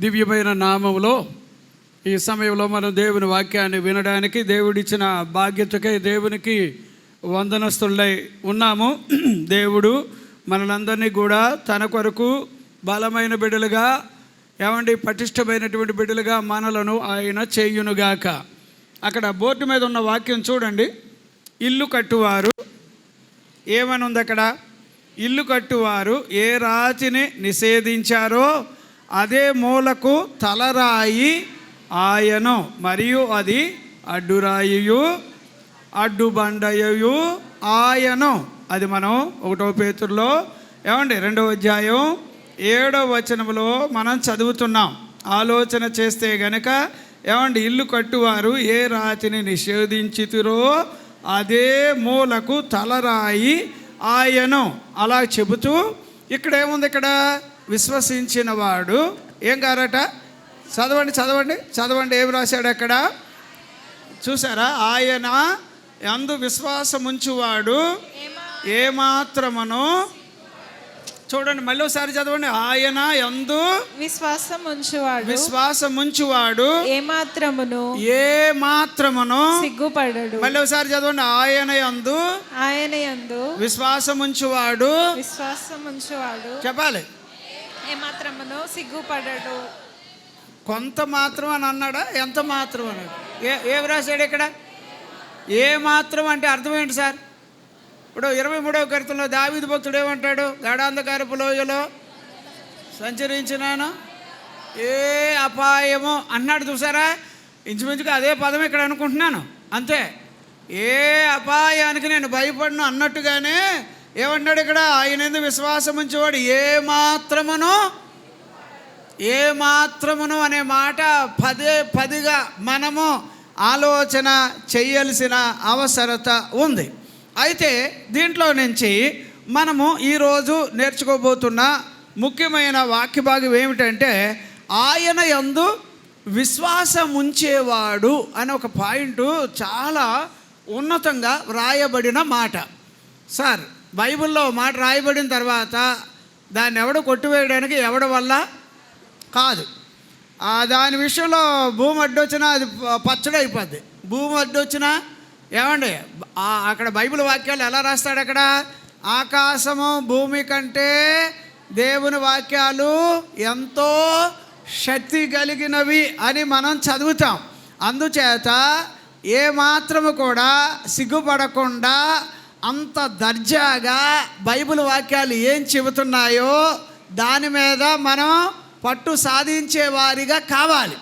దివ్యమైన నామములో ఈ సమయంలో మనం దేవుని వాక్యాన్ని వినడానికి దేవుడిచ్చిన బాధ్యతకై దేవునికి వందనస్తులై ఉన్నాము. దేవుడు మనలందరినీ కూడా తన కొరకు బలమైన బిడ్డలుగా పటిష్టమైనటువంటి బిడ్డలుగా మనలను ఆయన చేయునుగాక. అక్కడ బోర్డు మీద ఉన్న వాక్యం చూడండి. ఇల్లు కట్టువారు ఏమని ఉంది అక్కడ? ఇల్లు కట్టువారు ఏ రాతిని నిషేధించారో అదే మూలకు తలరాయి ఆయను, మరియు అది అడ్డురాయియు అడ్డుబండయు ఆయను. అది మనం 1వ పేతురులో 2వ అధ్యాయం 7వ వచనంలో మనం చదువుతున్నాం. ఆలోచన చేస్తే గనక ఇల్లు కట్టువారు ఏ రాతిని నిషేధించితిరో అదే మూలకు తలరాయి ఆయను. అలా చెబుతూ ఇక్కడ ఏముంది? ఇక్కడ విశ్వసించిన వాడు ఏం గారట? చదవండి ఏం రాశాడు అక్కడ? చూసారా? ఆయన యందు విశ్వాసముంచువాడు ఏమాత్రమును, చూడండి మళ్ళీ ఒకసారి చదవండి. ఆయన యందు విశ్వాసముంచువాడు ఏమాత్రమును సిగ్గుపడడు. మళ్ళీ ఒకసారి చదవండి. ఆయన యందు విశ్వాసముంచువాడు చెప్పాలి. ఏమాత్రమును సిగ్గుపడడు. కొంత మాత్రం అని అన్నాడా? ఎంత మాత్రం అన్నాడు? ఏమి రాశాడు ఇక్కడ? ఏ మాత్రం అంటే అర్థం ఏంటి సార్? ఇప్పుడు 23వ కీర్తనలో దావీదు భక్తుడు ఏమంటాడు? గాఢాంధకారపు లోయలో సంచరించినాను ఏ అపాయము అన్నాడు. చూసారా? ఇంచుమించుగా అదే పదం ఇక్కడ అనుకుంటున్నాను. అంతే. ఏ అపాయానికి నేను భయపడను అన్నట్టుగానే ఏమన్నాడు ఇక్కడ? ఆయన ఎందుకు విశ్వాసం ఉంచేవాడు ఏమాత్రమును అనే మాట పదిగా మనము ఆలోచన చేయాల్సిన అవసరత ఉంది. అయితే దీంట్లో నుంచి మనము ఈరోజు నేర్చుకోబోతున్న ముఖ్యమైన వాక్య భాగం ఏమిటంటే, ఆయన యందు విశ్వాసం ఉంచేవాడు అనే ఒక పాయింట్ చాలా ఉన్నతంగా వ్రాయబడిన మాట. సార్, బైబిల్లో మాట రాయబడిన తర్వాత దాన్ని ఎవడు కొట్టివేయడానికి ఎవడి వల్ల కాదు. దాని విషయంలో భూమి అడ్డొచ్చినా అది పచ్చడైపోద్ది. భూమి అడ్డొచ్చినా అక్కడ బైబిల్ వాక్యాలు ఎలా రాస్తాడు? అక్కడ ఆకాశము భూమి కంటే దేవుని వాక్యాలు ఎంతో శక్తి కలిగినవి అని మనం చదువుతాం. అందుచేత ఏ మాత్రము కూడా సిగ్గుపడకుండా అంత దర్జాగా బైబిల్ వాక్యాలు ఏం చెబుతున్నాయో దాని మీద మనం పట్టు సాధించే వారిగా కావాలి.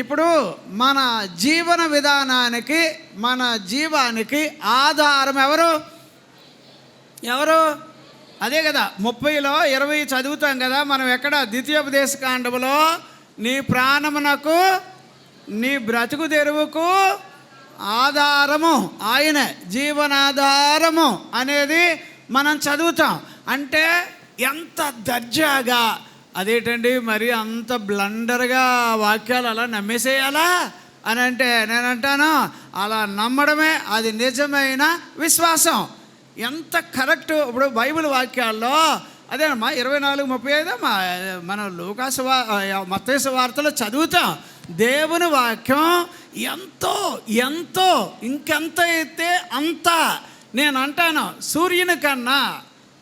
ఇప్పుడు మన జీవన విధానానికి, మన జీవానికి ఆధారం ఎవరు? అదే కదా 30లో 20 చదువుతాం కదా మనం. ఎక్కడ? ద్వితీయోపదేశ కాండములో నీ ప్రాణమునకు నీ బ్రతుకు తెరువుకు ఆధారము ఆయనే, జీవనాధారము అనేది మనం చదువుతాం. అంటే ఎంత దర్జాగా, అదేంటండి మరి అంత బ్లండర్గా వాక్యాలు అలా నమ్మేసేయాలా అని అంటే నేనంటాను, అలా నమ్మడమే అది నిజమైన విశ్వాసం. ఎంత కరెక్ట్. ఇప్పుడు బైబిల్ వాక్యాల్లో అదేనమ్మా 24:35 మన మత్తయి వార్తలో చదువుతాం. దేవుని వాక్యం ఎంతో ఇంకెంత అయితే అంత. నేను అంటాను, సూర్యుని కన్నా,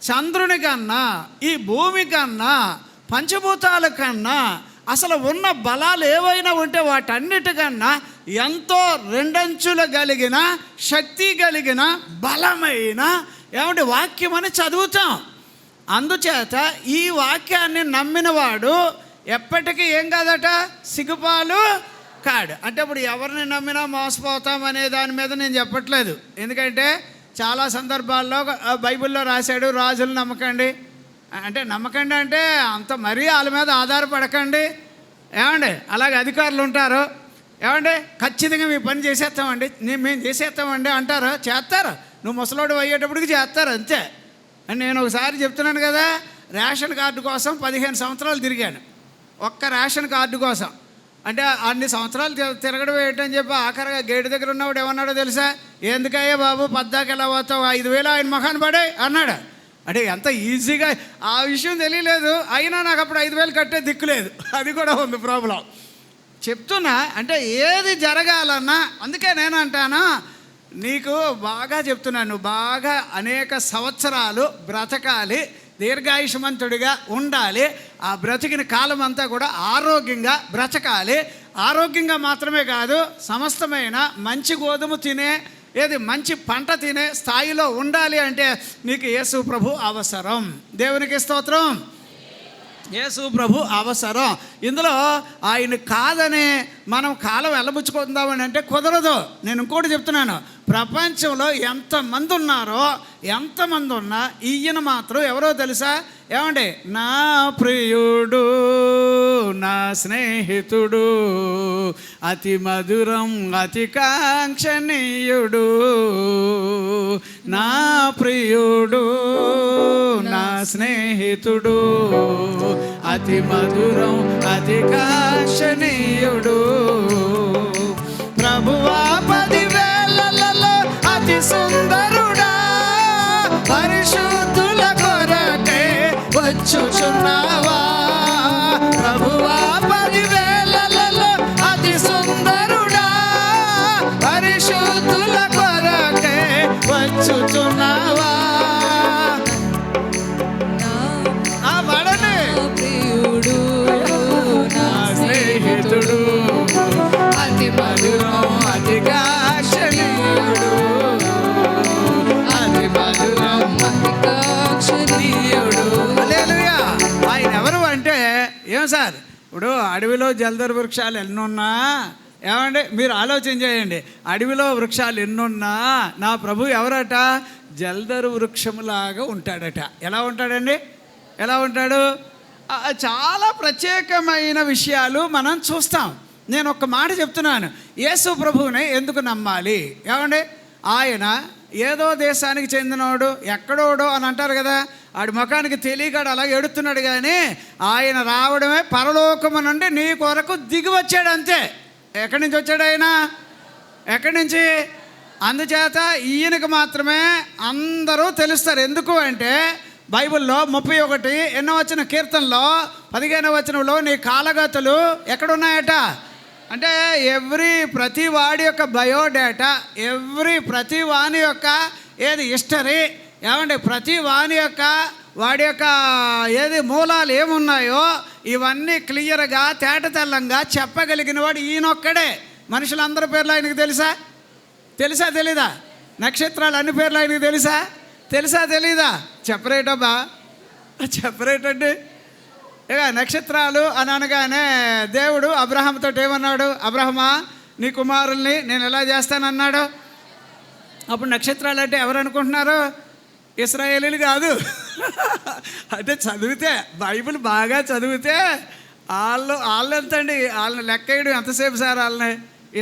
చంద్రుని కన్నా, ఈ భూమి కన్నా, పంచభూతాల కన్నా, అసలు ఉన్న బలాలు ఏవైనా ఉంటే వాటన్నిటికన్నా ఎంతో రెండంచులు కలిగిన శక్తి కలిగిన బలమైన వాక్యం అని చదువుతాం. అందుచేత ఈ వాక్యాన్ని నమ్మినవాడు ఎప్పటికీ ఏం కాదట? సిగ్గుపాలు కాడు. అంటే ఇప్పుడు ఎవరిని నమ్మినా మోసపోతాం అనే దాని మీద నేను చెప్పట్లేదు. ఎందుకంటే చాలా సందర్భాల్లో బైబిల్లో రాశాడు, రాజులు నమ్మకండి అంటే అంత మరీ వాళ్ళ మీద ఆధారపడకండి. అలాగే అధికారులు ఉంటారు, ఖచ్చితంగా మీ పని చేసేస్తామండి, మేము చేసేస్తామండి అంటారు. చేస్తారు. నువ్వు ముసలోడు అయ్యేటప్పటికి చేస్తారు అంతే. అని నేను ఒకసారి చెప్తున్నాను కదా, రేషన్ కార్డు కోసం 15 సంవత్సరాలు తిరిగాను. ఒక్క రేషన్ కార్డు కోసం. అంటే అన్ని సంవత్సరాలు తిరగడం ఏంటని చెప్పి ఆఖరిగా గేటు దగ్గర ఉన్నవాడు ఏమన్నాడో తెలుసా? ఎందుకయ్యా బాబు పద్దాకి ఎలా పోతావు, 5,000 ఆయన మొఖాన్ని పడే అన్నాడు. అంటే ఎంత ఈజీగా ఆ విషయం తెలియలేదు, అయినా నాకు అప్పుడు 5,000 కట్టే దిక్కులేదు, అది కూడా ఉంది ప్రాబ్లం. చెప్తున్నా అంటే ఏది జరగాలన్నా, అందుకే నేను అంటాను నీకు బాగా చెప్తున్నాను, నువ్వు బాగా అనేక సంవత్సరాలు బ్రతకాలి, దీర్ఘాయుష్మంతుడిగా ఉండాలి, ఆ బ్రతికిన కాలం అంతా కూడా ఆరోగ్యంగా బ్రతకాలి. ఆరోగ్యంగా మాత్రమే కాదు, సమస్తమైన మంచి గోధుమ తినే, ఏది మంచి పంట తినే స్థాయిలో ఉండాలి అంటే నీకు యేసు ప్రభు అవసరం. దేవునికి స్తోత్రం. యేసు ప్రభు అవసరం. ఇందులో ఆయన కాదని మనం కాలం వెళ్ళబుచ్చుకుందామని అంటే కుదరదు. నేను ఇంకోటి చెప్తున్నాను, ప్రపంచంలో ఎంతమంది ఉన్నారో, ఎంతమంది ఉన్నా ఈయన మాత్రం ఎవరో తెలుసా? ఏమండి, నా ప్రియుడు, నా స్నేహితుడు, అతి మధురం, అతి కాంక్షణీయుడు, నా ప్రియుడు, నా స్నేహితుడు, అతి మధురం, అతి కాంక్షణీయుడు, ప్రభువా 10,000లలో అతి సుందరుడా, పరిశుద్ధుల కొరకే వచ్చుచున్నావా, ప్రభువా 10,000లలో అతి సుందరుడా, పరిశుద్ధుల కొరకే వచ్చుచున్నావా. ప్రియుడు, నా స్నేహితుడు, అతి మధురం, అతి కాంక్షణీయుడు, అతి మధురం, అతి కాంక్షణీయుడు. హల్లెలూయా. ఆయన ఎవరు అంటే ఏం సార్, ఇప్పుడు అడవిలో జల్దర్ వృక్షాలు ఎన్నున్నా, ఏమండి మీరు ఆలోచన చేయండి, అడవిలో వృక్షాలు ఎన్నున్నా నా ప్రభు ఎవరట? జల్దరు వృక్షములాగా ఉంటాడట. ఎలా ఉంటాడండి? ఎలా ఉంటాడు? చాలా ప్రత్యేకమైన విషయాలు మనం చూస్తాం. నేను ఒక మాట చెప్తున్నాను, యేసు ప్రభువుని ఎందుకు నమ్మాలి? ఏమండి, ఆయన ఏదో దేశానికి చెందినవాడు, ఎక్కడోడో అని అంటారు కదా, ఆడి ముఖానికి తెలియకాడు అలా ఎడుతున్నాడు, కానీ ఆయన రావడమే పరలోకము నుండి నీ కొరకు దిగి వచ్చాడు అంతే. ఎక్కడి నుంచి వచ్చాడు ఆయన? ఎక్కడి నుంచి? అందుచేత ఈయనకు మాత్రమే అందరూ తెలుస్తారు. ఎందుకు అంటే బైబిల్లో 31 కీర్తనలో 15 నీ కాలగతులు ఎక్కడున్నాయట అంటే ప్రతి వాడి యొక్క బయోడేటా, ప్రతి వాని యొక్క ఏది హిస్టరీ, ఏమంటే ప్రతి వాని యొక్క వాడి యొక్క ఏది మూలాలు ఏమున్నాయో ఇవన్నీ క్లియర్గా తేటతెల్లంగా చెప్పగలిగిన వాడు ఈయనొక్కడే. మనుషులందరి పేర్లు ఆయనకు తెలుసా? తెలీదా? నక్షత్రాలు అన్ని పేర్లు ఆయనకు తెలుసా తెలీదా? చెప్పరేటబ్బా, చెప్పరేటండి. ఇక నక్షత్రాలు అని అనగానే దేవుడు అబ్రహాంతో ఏమన్నాడు? అబ్రహమా, నీ కుమారుల్ని నేను ఎలా చేస్తానన్నాడు. అప్పుడు నక్షత్రాలు అంటే ఎవరు అనుకుంటున్నారు? ఇశ్రాయేలీలు కాదు. అంటే చదివితే, బైబిల్ బాగా చదివితే వాళ్ళు ఎంతండి, వాళ్ళని లెక్కేయడం ఎంతసేపు సార్? వాళ్ళని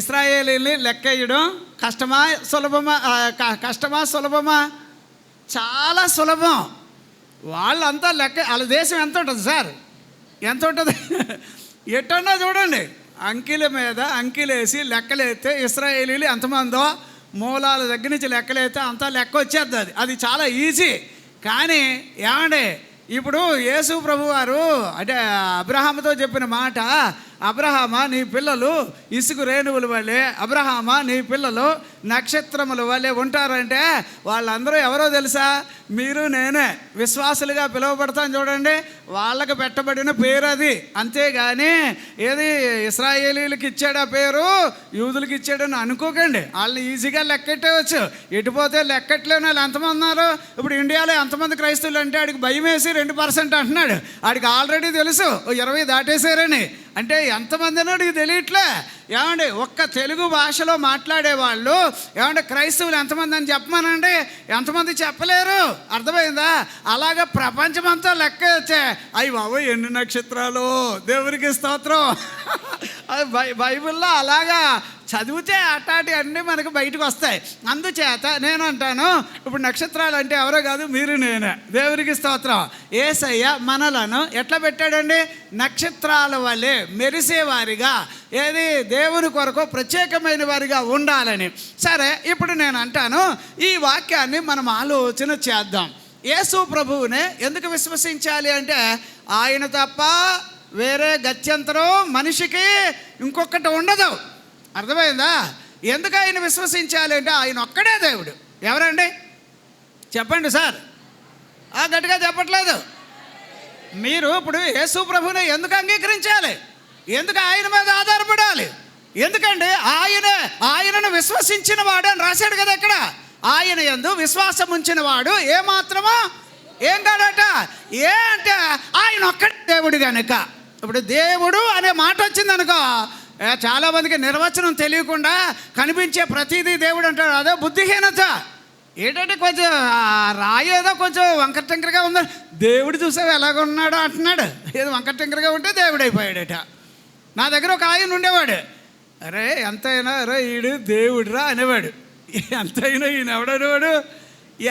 ఇశ్రాయేలీల్ని లెక్కేయడం కష్టమా సులభమా? చాలా సులభం. వాళ్ళంతా వాళ్ళ దేశం ఎంత ఉంటుంది సార్? ఎంత ఉంటుంది? ఎట్టన్నా చూడండి, అంకెల మీద అంకెలేసి లెక్కలేస్తే ఇశ్రాయేలీలు ఎంతమందో మూలాల దగ్గర నుంచి లెక్కలేస్తే అంతా లెక్క వచ్చేస్తుంది. అది చాలా ఈజీ. కానీ ఏమండి, ఇప్పుడు యేసు ప్రభు వారు అంటే అబ్రహాముతో చెప్పిన మాట, అబ్రహామా నీ పిల్లలు ఇసుక రేణువుల వల్లే, అబ్రహామా నీ పిల్లలు నక్షత్రముల వల్లే ఉంటారంటే వాళ్ళందరూ ఎవరో తెలుసా? మీరు నేనే విశ్వాసులుగా పిలువబడతాం చూడండి, వాళ్ళకి పెట్టబడిన పేరు అది. అంతేగాని ఏది ఇశ్రాయేలీలకు ఇచ్చాడా పేరు, యూదులకు ఇచ్చాడని అనుకోకండి. వాళ్ళని ఈజీగా లెక్కెట్టవచ్చు. ఎటుపోతే లెక్కట్లేని వాళ్ళు ఎంతమంది ఉన్నారు? ఇప్పుడు ఇండియాలో ఎంతమంది క్రైస్తవులు అంటే ఆడికి భయం వేసి 2% అంటున్నాడు. ఆడికి ఆల్రెడీ తెలుసు 20 దాటేశారని. అంటే ఎంతమంది అన్నాడు తెలియట్లే. ఏమండి, ఒక్క తెలుగు భాషలో మాట్లాడేవాళ్ళు ఏమంటే క్రైస్తవులు ఎంతమంది అని చెప్పమనండి, ఎంతమంది చెప్పలేరు. అర్థమైందా? అలాగే ప్రపంచమంతా లెక్క వచ్చే అయ్యి బాబు ఎన్ని నక్షత్రాలు, దేవునికి స్తోత్రం. అది బైబిల్లో అలాగా చదివితే అట్టాటి అన్నీ మనకు బయటకు వస్తాయి. అందుచేత నేను అంటాను, ఇప్పుడు నక్షత్రాలు అంటే ఎవరో కాదు, మీరు నేనే. దేవునికి స్తోత్రం. యేసయ్య మనలను ఎట్లా పెట్టాడండి? నక్షత్రాల వల్లే మెరిసేవారిగా, ఏది దేవుని కొరకు ప్రత్యేకమైన వారిగా ఉండాలని. సరే, ఇప్పుడు నేను అంటాను, ఈ వాక్యాన్ని మనం ఆలోచన చేద్దాం. యేసు ప్రభువునే ఎందుకు విశ్వసించాలి అంటే ఆయన తప్ప వేరే గత్యంతరం మనిషికి ఇంకొకటి ఉండదు. అర్థమైందా? ఎందుకు ఆయన విశ్వసించాలి అంటే ఆయన ఒక్కడే దేవుడు. ఎవరండి చెప్పండి సార్? గట్టిగా చెప్పట్లేదు. మీరు ఇప్పుడు యేసు ప్రభువుని ఎందుకు అంగీకరించాలి? ఎందుకు ఆయన మీద ఆధారపడాలి? ఎందుకండి ఆయనను విశ్వసించిన వాడు అని రాశాడు కదా ఇక్కడ. ఆయన యందు విశ్వాసం ఉంచిన వాడు ఏమాత్రమో ఏం కాడట. అంటే ఆయన ఒక్కడే దేవుడు కనుక. ఇప్పుడు దేవుడు అనే మాట వచ్చిందనుకో, చాలామందికి నిర్వచనం తెలియకుండా కనిపించే ప్రతిదీ దేవుడు అంటారు. అదే బుద్ధిహీనత. ఏంటంటే కొంచెం రాయేదో కొంచెం వంకర టెంకరగా ఉంది, దేవుడు చూసావు ఎలాగున్నాడో అంటున్నాడు. ఏదో వంకర టెంకరగా ఉంటే దేవుడు అయిపోయాడట. నా దగ్గర ఒక ఆయన ఉండేవాడు. అరే ఎంతైనా అరే ఈడు దేవుడురా అనేవాడు. ఎంతైనా ఈయన ఎవడనేవాడు.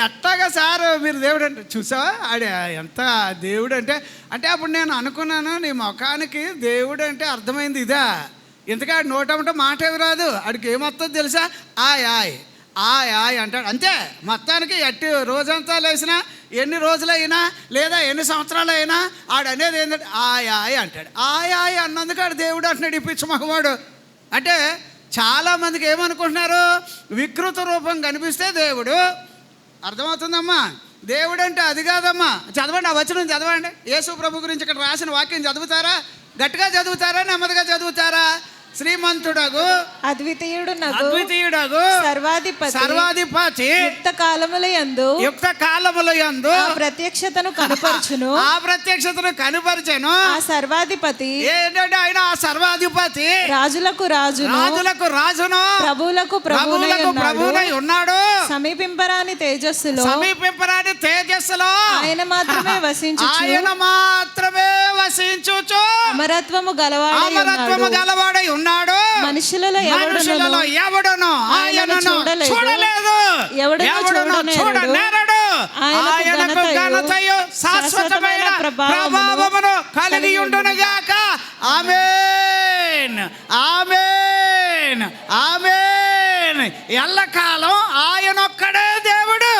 ఎట్టాగా సార్ మీరు దేవుడు అంటే చూసావా ఆడ ఎంత దేవుడు అంటే అప్పుడు నేను అనుకున్నాను, నీ ముఖానికి దేవుడు అంటే అర్థమైంది ఇదా. ఇంతకా నోటమంటే మాట ఏమి రాదు. ఆడికి ఏమొస్తుందో తెలుసా? ఆయ్ అంటాడు అంతే. మొత్తానికి ఎట్టి రోజంతా లేసినా, ఎన్ని రోజులైనా లేదా ఎన్ని సంవత్సరాలైనా ఆడనేది ఏంటంటే ఆయ్ అంటాడు. ఆయ్ అన్నందుకు ఆడు దేవుడు అంటున్నాడు ఈ పిచ్చి మగవాడు. అంటే చాలామందికి ఏమనుకుంటున్నారు, వికృత రూపం కనిపిస్తే దేవుడు. అర్థమవుతుందమ్మా? దేవుడు అంటే అది కాదమ్మా. చదవండి, ఆ వచనం చదవండి. యేసు ప్రభు గురించి ఇక్కడ రాసిన వాక్యం చదువుతారా? గట్టిగా చదువుతారా? నెమ్మదిగా చదువుతారా? శ్రీమంతుడగు అద్వితీయుడగు సర్వాధిపతి యుక్త కాలములయందు ఆ ప్రత్యక్షతను కనపరచును. ఆ సర్వాధిపతి ఏంటంటే ఆయన ఆ సర్వాధిపతి, రాజులకు రాజును ప్రభువులకు ప్రభువునై ఉన్నాడు. సమీపింపరాని తేజస్సులో ఆయన మాత్రమే వసించుచు అమరత్వము గలవాడై ఉన్నాడు. మనుషులలో ఎవడును ఆయనను చూడలేదు, ఎవడును చూడనేరడు. ఆయనకు ఘనతయు శాశ్వతమైన ప్రభావమును కలిగి ఉండును గాక. ఆమేన్, ఆమేన్, ఆమేన్. ఎల్లకాలం ఆయనొక్కడే దేవుడు.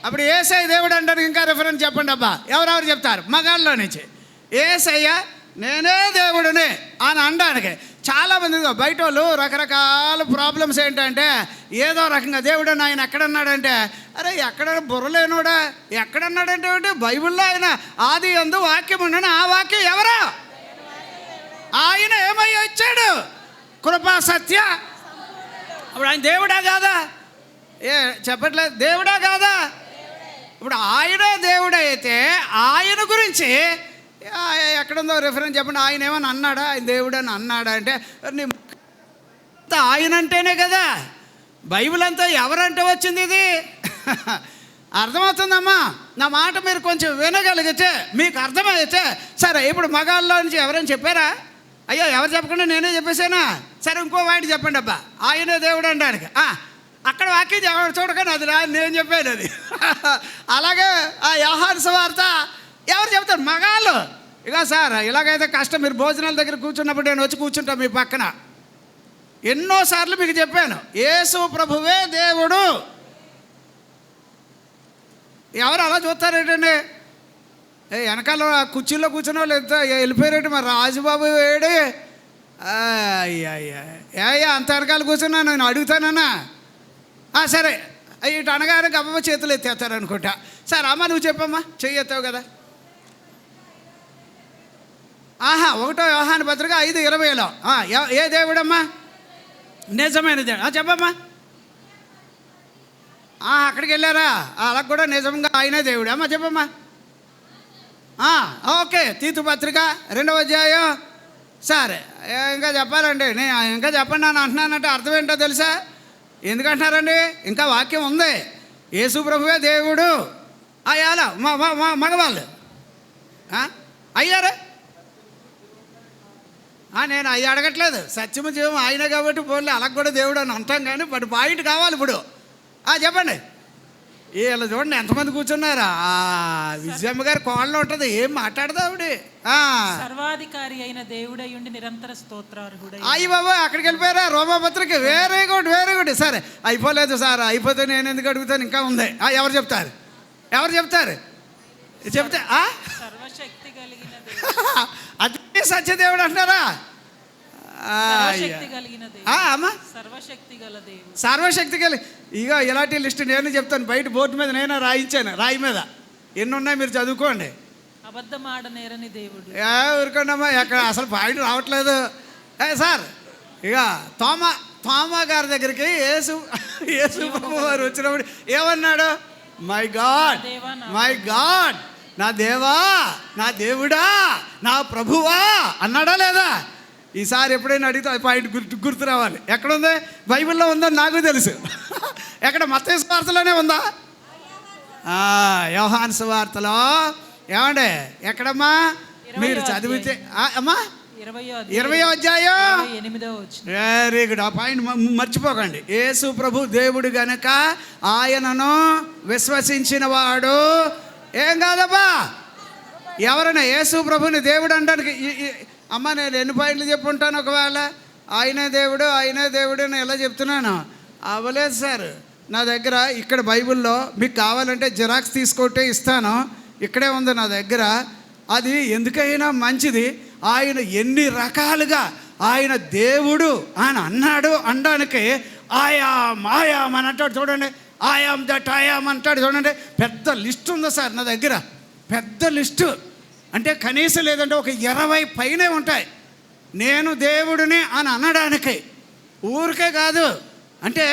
అప్పుడు యేసయ్య దేవుడు అంటారు. ఇంకా రిఫరెన్స్ చెప్పండి అబ్బా. ఎవరెవరు చెప్తారు? మగాళ్ళలో నుంచి యేసయ్య నేనే దేవుడిని అని అనడానికి చాలామంది బయట వాళ్ళు రకరకాల ప్రాబ్లమ్స్ ఏంటంటే ఏదో రకంగా దేవుడు ఆయన ఎక్కడన్నాడంటే, అరే ఎక్కడ బుర్రలేనోడా ఎక్కడన్నాడంటే బైబిల్లో ఆయన ఆది యందు వాక్యం ఉండని. ఆ వాక్యం ఎవరా? ఆయన ఏమై వచ్చాడు? కృపా సత్య. ఇప్పుడు ఆయన దేవుడా కాదా? చెప్పట్లేదు, దేవుడా కాదా? ఇప్పుడు ఆయనే దేవుడైతే ఆయన గురించి ఎక్కడుందో రిఫరెన్స్ చెప్పండి. ఆయన ఏమని అన్నాడా? ఆయన దేవుడు అని అన్నాడా అంటే నీ ఆయన అంటేనే కదా. బైబిల్ అంతా ఎవరంటే వచ్చింది ఇది? అర్థమవుతుందమ్మా? నా మాట మీరు కొంచెం వినగలిగితే, మీకు అర్థమైతే సరే. ఇప్పుడు మగాళ్ళలో నుంచి ఎవరైనా చెప్పారా? అయ్యో ఎవరు చెప్పకుండా నేనే చెప్పేసానా? సరే ఇంకో వాటి చెప్పండి అబ్బా. ఆయనే దేవుడు అనడానికి అక్కడ వాక్యం ఎవరు చూడకండి, అది నేను చెప్పాను అది. అలాగే ఆ యోహాను సువార్త ఎవరు చెప్తారు? మగాళ్ళు. ఇక సార్ ఇలాగైతే కష్టం. మీరు భోజనాల దగ్గర కూర్చున్నప్పుడు నేను వచ్చి కూర్చుంటా మీ పక్కన. ఎన్నోసార్లు మీకు చెప్పాను, యేసు ప్రభువే దేవుడు. ఎవరు అలా చూస్తారేటండి? వెనకాల కుర్చీలో కూర్చున్న వాళ్ళు ఎంత వెళ్ళిపోయారేంటి? మరి రాజుబాబు వేడి అయ్యా అంత వెనకాల కూర్చున్నా నేను అడుగుతానన్నా. సరే ఇటు అనగానే గబ్బమ్మ చేతులు ఎత్తేస్తారు అనుకుంటా. సరే అమ్మ నువ్వు చెప్పమ్మా, చెయ్యి ఎత్తావు కదా. 1 యోహాను పత్రిక 5:20లో ఏ దేవుడమ్మా? నిజమైన దేవుడు. చెప్పమ్మా. అక్కడికి వెళ్ళారా? అలా కూడా నిజంగా ఆయనే దేవుడు. అమ్మా చెప్పమ్మా. ఓకే, తీతు పత్రిక 2వ అధ్యాయం. సరే ఇంకా చెప్పాలండి. నేను ఇంకా చెప్పండి అని అంటున్నానంటే అర్థం ఏంటో తెలుసా? ఎందుకంటున్నారండి? ఇంకా వాక్యం ఉంది. యేసు ప్రభువే దేవుడు. అయ్యాలా మగవాళ్ళు అయ్యారా? నేను అవి అడగట్లేదు. సత్యము జీవం ఆయన కాబట్టి పోలే అలా కూడా దేవుడు అని అంటాం. కానీ బట్ పాయింట్ కావాలి ఇప్పుడు. చెప్పండి. వీళ్ళు చూడండి ఎంతమంది కూర్చున్నారా? విజయమ్మ గారి కోళ్ళలో ఉంటుంది. ఏం మాట్లాడదా ఆవిడ? సర్వాధికారి అయిన దేవుడై ఉండి నిరంతర స్తోత్రార్హుడై. అయ్యి బాబా అక్కడికి వెళ్ళిపోయారా? రోమాపత్రిక. Very good, very good. సరే అయిపోలేదు సార్. అయిపోతే నేను ఎందుకు అడుగుతాను? ఇంకా ఉంది. ఎవరు చెప్తారు? ఎవరు చెప్తారు? చెప్తే సర్వశక్తి కలిగిన దేవుడు. అదే సత్యదేవుడు అంటారా? సర్వశక్తి కలిగిన దేవుడు. అమ్మా, సర్వశక్తి గల దేవుడు. సర్వశక్తి కలిగి ఇగో ఇలాంటి లిస్ట్ నేను చెప్తాను. బయట బోర్డు మీద నేను రాయించాను, రాయి మీద ఎన్ని ఉన్నాయి మీరు చదువుకోండి. అబద్ధమాడనేరని దేవుడు. ఊరుకోండమ్మా, ఎక్కడ అసలు పాయింట్ రావట్లేదు. సార్ ఇక తోమా గారి దగ్గరికి యేసు ప్రభు వారు వచ్చినప్పుడు ఏమన్నాడు? మై గాడ్, మై గాడ్, నా దేవా, నా దేవుడా, నా ప్రభువా అన్నాడా లేదా? ఈసారి ఎప్పుడైనా అడిగితే ఆ పాయింట్ గుర్తు రావాలి. ఎక్కడుంది? బైబిల్లో ఉందని నాకు తెలుసు. ఎక్కడ? మత్తయి సువార్తలోనే ఉందా? యోహాను సువార్తలో. ఏమండే ఎక్కడమ్మా? మీరు చదివితే అమ్మా 20వ అధ్యాయం 8వ వచనం. Very good. ఆ పాయింట్ మర్చిపోకండి. యేసు ప్రభు దేవుడు గనక ఆయనను విశ్వసించిన వాడు ఏం కాదబ్బా. ఎవరైనా యేసు ప్రభుని దేవుడు అనడానికి అమ్మ నేను ఎన్ని పాయింట్లు చెప్పుంటాను. ఒకవేళ ఆయనే దేవుడు, ఆయనే దేవుడు అని ఎలా చెప్తున్నాను? అవ్వలేదు సార్. నా దగ్గర ఇక్కడ బైబిల్లో మీకు కావాలంటే జిరాక్స్ తీసుకుంటే ఇస్తాను. ఇక్కడే ఉంది నా దగ్గర. అది ఎందుకైనా మంచిది. ఆయన ఎన్ని రకాలుగా ఆయన దేవుడు అని అన్నాడు అనడానికి ఆయామ్ అని అంటాడు చూడండి. ఆయామ్ దట్ ఆయామ్ అంటాడు చూడండి. పెద్ద లిస్ట్ ఉంది సార్ నా దగ్గర, పెద్ద లిస్టు. అంటే కనీసం లేదంటే ఒక 20 పైనే ఉంటాయి. నేను దేవుడిని అని అనడానికి. ఊరికే కాదు. అంటే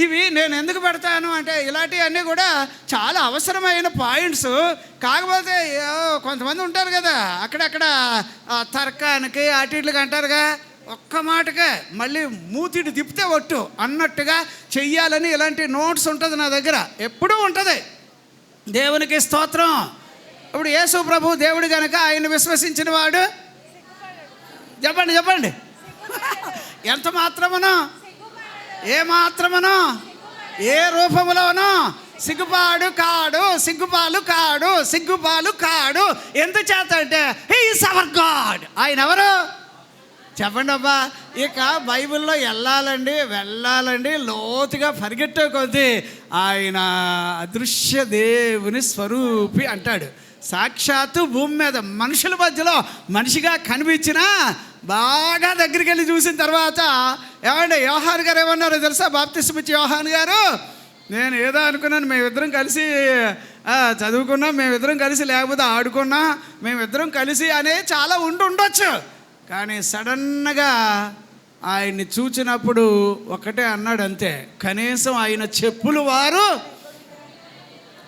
ఇవి నేను ఎందుకు పెడతాను అంటే ఇలాంటివన్నీ కూడా చాలా అవసరమైన పాయింట్స్. కాకపోతే కొంతమంది ఉంటారు కదా అక్కడక్కడ తర్కానికి అటుట్లకి అంటారుగా, ఒక్క మాటగా మళ్ళీ మూతిటి తిప్పితే ఒట్టు అన్నట్టుగా చెయ్యాలని ఇలాంటి నోట్స్ ఉంటుంది నా దగ్గర, ఎప్పుడూ ఉంటుంది. దేవునికి స్తోత్రం. ఇప్పుడు యేసు ప్రభు దేవుడు కనుక ఆయన విశ్వసించిన వాడు చెప్పండి చెప్పండి ఎంత మాత్రమునో, ఏ మాత్రమునో, ఏ రూపములోనో సిగ్గుపాడు కాడు, సిగ్గుపాలు కాడు, సిగ్గుపాలు కాడు. ఎందుచేత అంటే హీ ఈజ్ అవర్ గాడ్. ఆయన ఎవరు చెప్పండి అబ్బా. ఇక బైబిల్లో వెళ్ళాలండి లోతుగా పరిగెట్టే కొద్దీ ఆయన అదృశ్య దేవుని స్వరూపి అంటాడు. సాక్షాత్తు భూమి మీద మనుషుల మధ్యలో మనిషిగా కనిపించినా బాగా దగ్గరికి వెళ్ళి చూసిన తర్వాత ఏమంటే యోహాను గారు ఏమన్నారో తెలుసా? బాప్తిస్మం ఇచ్చే యోహాను గారు, నేను ఏదో అనుకున్నాను, మేమిద్దరం కలిసి చదువుకున్నాం, మేమిద్దరం కలిసి లేకపోతే ఆడుకున్నా, మేమిద్దరం కలిసి అనేది చాలా ఉండొచ్చు. కానీ సడన్గా ఆయన్ని చూచినప్పుడు ఒకటే అన్నాడు అంతే, కనీసం ఆయన చెప్పులు వారు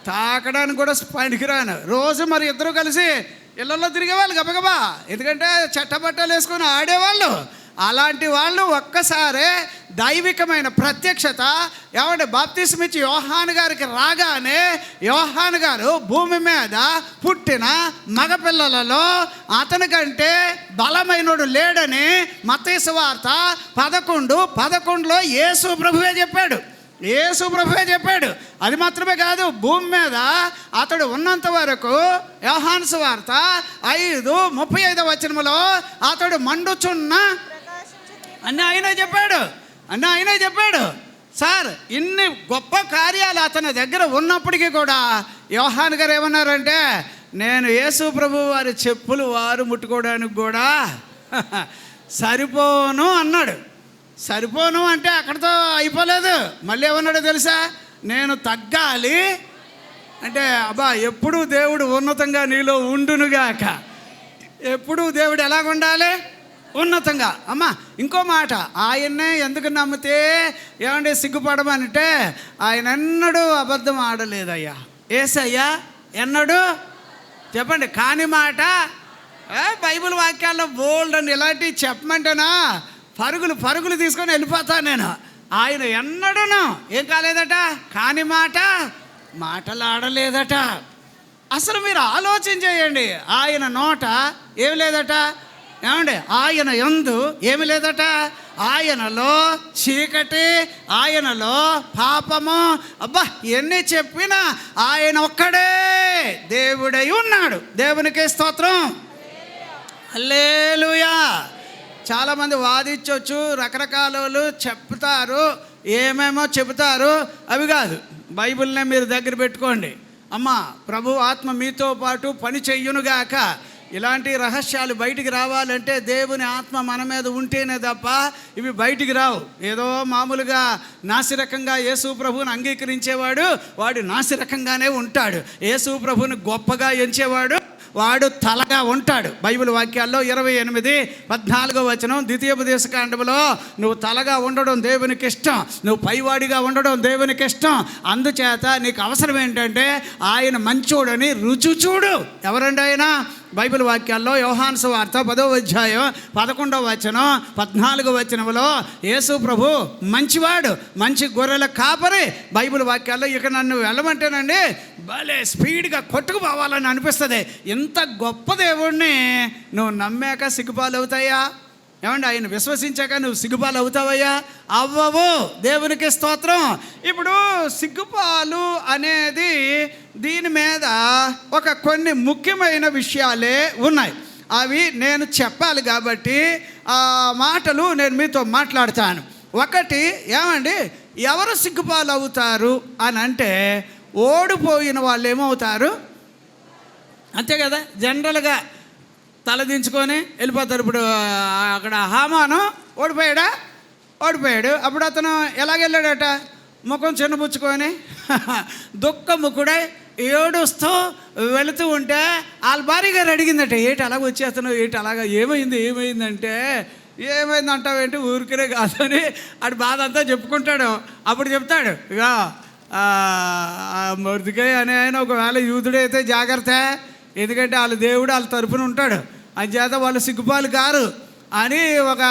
తాకడానికి కూడా పనికిరాను. రోజు మరి ఇద్దరు కలిసి ఇళ్ళల్లో తిరిగేవాళ్ళు గబగబా, ఎందుకంటే చట్టబట్టలు వేసుకొని ఆడేవాళ్ళు. అలాంటి వాళ్ళు ఒక్కసారే దైవికమైన ప్రత్యక్షత ఏమంటే బాప్తిస్మం ఇచ్చి యోహాను గారికి రాగానే యోహాను గారు భూమి మీద పుట్టిన మగపిల్లలలో అతనికంటే బలమైనడు లేడని మత్తయి సువార్త 11:11లో యేసు ప్రభువే చెప్పాడు. యేసు ప్రభువే చెప్పాడు. అది మాత్రమే కాదు, భూమి మీద అతడు ఉన్నంత వరకు యోహాను సువార్త 5:35 వచనములో అతడు మండుచున్న అని ఆయనే చెప్పాడు. సార్ ఇన్ని గొప్ప కార్యాలు అతని దగ్గర ఉన్నప్పటికీ కూడా యోహాను గారు ఏమన్నారంటే, నేను యేసు ప్రభు వారి చెప్పులు వారు ముట్టుకోవడానికి కూడా సరిపోను అన్నాడు. సరిపోను అంటే అక్కడితో అయిపోలేదు. మళ్ళీ ఏమన్నాడో తెలుసా? నేను తగ్గాలి అంటే అబ్బా ఎప్పుడూ దేవుడు ఉన్నతంగా నీలో ఉండునుగాక. ఎప్పుడూ దేవుడు ఎలాగుండాలి? ఉన్నతంగా. అమ్మా ఇంకో మాట, ఆయన్నే ఎందుకు నమ్మితే ఏమంటే సిగ్గుపడమనంటే ఆయన ఎన్నడూ అబద్ధం ఆడలేదయ్యా. యేసయ్యా ఎన్నడూ చెప్పండి కాని మాట. బైబిల్ వాక్యాల్లో బోల్డ్ అని ఇలాంటివి చెప్పమంటేనా పరుగులు తీసుకొని వెళ్ళిపోతాను నేను. ఆయన ఎన్నడూను ఏం కాలేదట, కాని మాట మాటలాడలేదట. అసలు మీరు ఆలోచన చేయండి, ఆయన నోట ఏమి లేదట, ఏమండి ఆయన యందు ఏమి లేదట, ఆయనలో చీకటి, ఆయనలో పాపము. అబ్బా ఎన్ని చెప్పినా ఆయన ఒక్కడే దేవుడై ఉన్నాడు. దేవునికి స్తోత్రం, హల్లెలూయా. చాలామంది వాదించవచ్చు, రకరకాల చెప్తారు, ఏమేమో చెబుతారు. అవి కాదు, బైబిల్నే మీరు దగ్గర పెట్టుకోండి. అమ్మా ప్రభు ఆత్మ మీతో పాటు పని చెయ్యునుగాక. ఇలాంటి రహస్యాలు బయటికి రావాలంటే దేవుని ఆత్మ మన మీద ఉంటేనే తప్ప ఇవి బయటికి రావు. ఏదో మామూలుగా నాసిరకంగా యేసు ప్రభువుని అంగీకరించేవాడు వాడు నాసిరకంగానే ఉంటాడు. యేసు ప్రభువుని గొప్పగా ఎంచేవాడు వాడు తలగా ఉంటాడు. బైబిల్ వాక్యాల్లో 28:14 ద్వితీయోపదేశకాండములో నువ్వు తలగా ఉండడం దేవునికి ఇష్టం, నువ్వు పైవాడిగా ఉండడం దేవునికి ఇష్టం. అందుచేత నీకు అవసరం ఏంటంటే ఆయన మంచోడని రుచి చూడు. ఎవరండి ఆయన? బైబిల్ వాక్యాల్లో యోహాను సువార్త 10:11 14 యేసు ప్రభు మంచివాడు, మంచి గొర్రెల కాపరి. బైబిల్ వాక్యాల్లో ఇక నన్ను వెళ్ళమంటేనండి భలే స్పీడ్గా కొట్టుకుపోవాలని అనిపిస్తుంది. ఇంత గొప్ప దేవుణ్ణి నువ్వు నమ్మాక సిగ్గుపాలు అవుతాయా? ఏమండి ఆయన విశ్వసించాక నువ్వు సిగ్గుపాలు అవుతావయ్యా? అవ్వవు. దేవునికి స్తోత్రం. ఇప్పుడు సిగ్గుపాలు అనేది దీని మీద కొన్ని ముఖ్యమైన విషయాలే ఉన్నాయి. అవి నేను చెప్పాలి కాబట్టి ఆ మాటలు నేను మీతో మాట్లాడతాను. ఒకటి ఏమండి, ఎవరు సిగ్గుపాలు అవుతారు అని అంటే ఓడిపోయిన వాళ్ళు ఏమవుతారు అంతే కదా. జనరల్గా తలదించుకొని వెళ్ళిపోతారు. ఇప్పుడు అక్కడ హామాను ఓడిపోయాడు. అప్పుడు అతను ఎలాగెళ్ళాడట? ముఖం చిన్నపుచ్చుకొని దుఃఖముఖుడై ఏడుస్తూ వెళుతూ ఉంటే వాళ్ళ భార్య గారు అడిగిందట, ఏంటి అలాగ వచ్చేస్తాను, ఏంటి అలాగా ఏమైందంటే ఏమైందంటావేంటి ఊరికనే కాదని ఆడు బాధ అంతా చెప్పుకుంటాడు. అప్పుడు చెప్తాడు, ఇక మొర్దికై అనే ఆయన ఒకవేళ యూదుడైతే జాగ్రత్త, ఎందుకంటే వాళ్ళ దేవుడు వాళ్ళ తరపున ఉంటాడు, అంచేత వాళ్ళు సిగ్గుపాలు కారు అని ఒక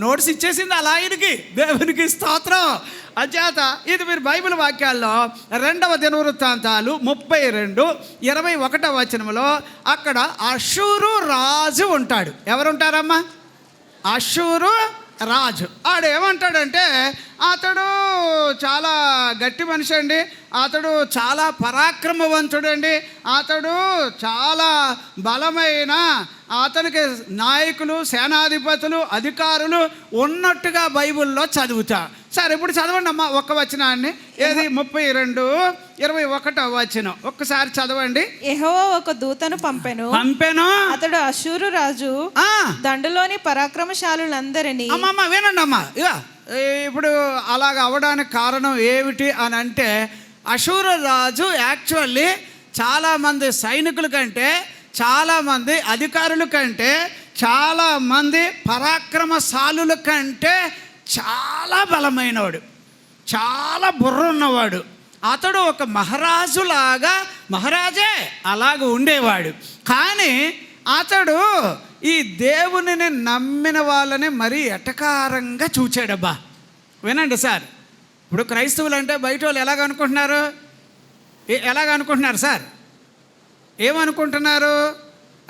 నోట్స్ ఇచ్చేసింది అలా ఆయనకి. దేవునికి స్తోత్రం. అంచేత ఇది మీరు బైబిల్ వాక్యాల్లో 2వ దినవృత్తాంతాలు 32:21 అక్కడ అషూరు రాజు ఉంటాడు. ఎవరుంటారమ్మా? అషూరు రాజు. ఆడు ఏమంటాడంటే అతడు చాలా గట్టి మనిషి అండి, అతడు చాలా పరాక్రమవంతుడండి, అతడు చాలా బలమైన, అతనికి నాయకులు, సేనాధిపతులు, అధికారులు ఉన్నట్టుగా బైబిల్లో చదువుతా. సరే ఇప్పుడు చదవండి అమ్మా ఒక్క వచనాన్ని. ఏది? 32:21 ఒక్కసారి చదవండి. యెహోవా ఒక దూతను పంపెను, అతడు అషూరు రాజు దండులోని పరాక్రమశాలులందరినీ. అమ్మమ్మ వినండి అమ్మా, ఇప్పుడు అలాగ అవడానికి కారణం ఏమిటి అని అంటే అషూరు రాజు యాక్చువల్లీ చాలామంది సైనికుల కంటే, చాలామంది అధికారుల కంటే, చాలామంది పరాక్రమశాలుల కంటే చాలా బలమైనవాడు, చాలా బుర్ర ఉన్నవాడు. అతడు ఒక మహారాజే అలాగ ఉండేవాడు. కానీ అతడు ఈ దేవునిని నమ్మిన వాళ్ళని మరీ ఎటకారంగా చూచాడబ్బా. వినండి సార్, ఇప్పుడు క్రైస్తవులు అంటే బయట వాళ్ళు ఎలాగనుకుంటున్నారు సార్? ఏమనుకుంటున్నారు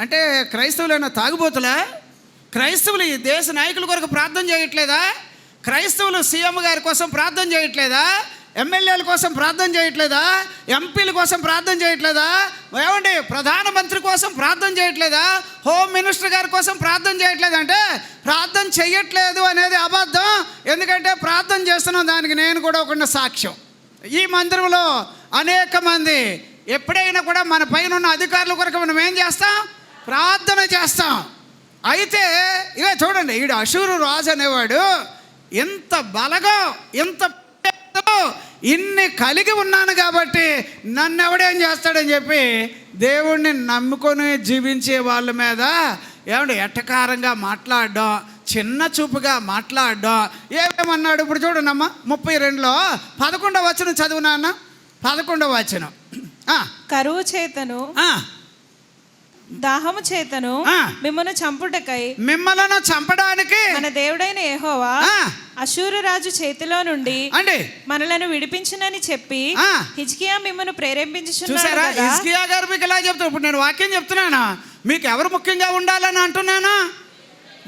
అంటే క్రైస్తవులైనా తాగుబోతులా? క్రైస్తవులు ఈ దేశ నాయకుల కొరకు ప్రార్థన చేయట్లేదా? క్రైస్తవులు సీఎం గారి కోసం ప్రార్థన చేయట్లేదా? ఎమ్మెల్యేల కోసం ప్రార్థన చేయట్లేదా? ఎంపీల కోసం ప్రార్థన చేయట్లేదా? ఏమండి ప్రధానమంత్రి కోసం ప్రార్థన చేయట్లేదా? హోమ్ మినిస్టర్ గారి కోసం ప్రార్థన చేయట్లేదు అంటే ప్రార్థన చెయ్యట్లేదు అనేది అబద్ధం. ఎందుకంటే ప్రార్థన చేస్తున్నాం, దానికి నేను కూడా ఒక సాక్ష్యం. ఈ మందిరంలో అనేక మంది ఎప్పుడైనా కూడా మన పైన ఉన్న అధికారుల కొరకు మనం ఏం చేస్తాం? ప్రార్థన చేస్తాం. అయితే ఇక చూడండి, ఈడు అషూరు రాజు అనేవాడు ఎంత బలగా, ఎంత ఇన్ని కలిగి ఉన్నాను కాబట్టి నన్ను ఎవడేం చేస్తాడని చెప్పి దేవుణ్ణి నమ్ముకొని జీవించే వాళ్ళ మీద ఏమంటే ఎట్టకారంగా మాట్లాడడం, చిన్న చూపుగా మాట్లాడడం. ఏమేమన్నాడు ఇప్పుడు చూడండి అమ్మ 32:11 చదువు నాన్న. 11 కరువు చేతను దాహము చేతను మిమ్మల్ని చంపడానికి మన దేవుడైన యెహోవా అషూరు రాజు చేతిలో నుండి మనలను విడిపించునని చెప్పి హిజ్కియా మిమ్మల్ని ప్రేరేపించుచున్నాడు. హిజ్కియా గారు మీకు ఎలా చెప్తారు? ఇప్పుడు నేను వాక్యం చెప్తున్నానా? మీకు ఎవరు ముఖ్యంగా ఉండాలని అంటున్నానా?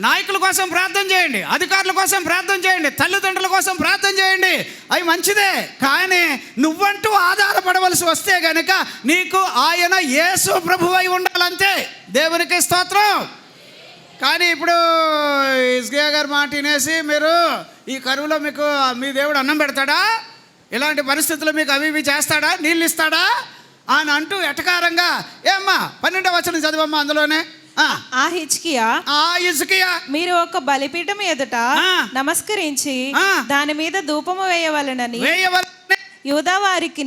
నాయకుల కోసం ప్రార్థన చేయండి, అధికారుల కోసం ప్రార్థన చేయండి, తల్లిదండ్రుల కోసం ప్రార్థన చేయండి, అవి మంచిదే. కానీ నువ్వంటూ ఆధారపడవలసి వస్తే గనక నీకు ఆయన యేసు ప్రభువై ఉండాలంతే. దేవునికి స్తోత్రం. కానీ ఇప్పుడు హిజ్కియా గారు మాట వినేసి మీరు ఈ కరువులో మీకు మీ దేవుడు అన్నం పెడతాడా? ఇలాంటి పరిస్థితుల్లో మీకు అవి ఇవి చేస్తాడా? నీళ్ళు ఇస్తాడా? అని అంటూ ఎటకారంగా ఏమ్మా 12వ వచనం చదివమ్మా అందులోనే. ఆ హిజ్కియా మీరు ఒక బలిపీఠం ఎదుట నమస్కరించి దాని మీద ధూపము వేయవలెనని యూదా వారికి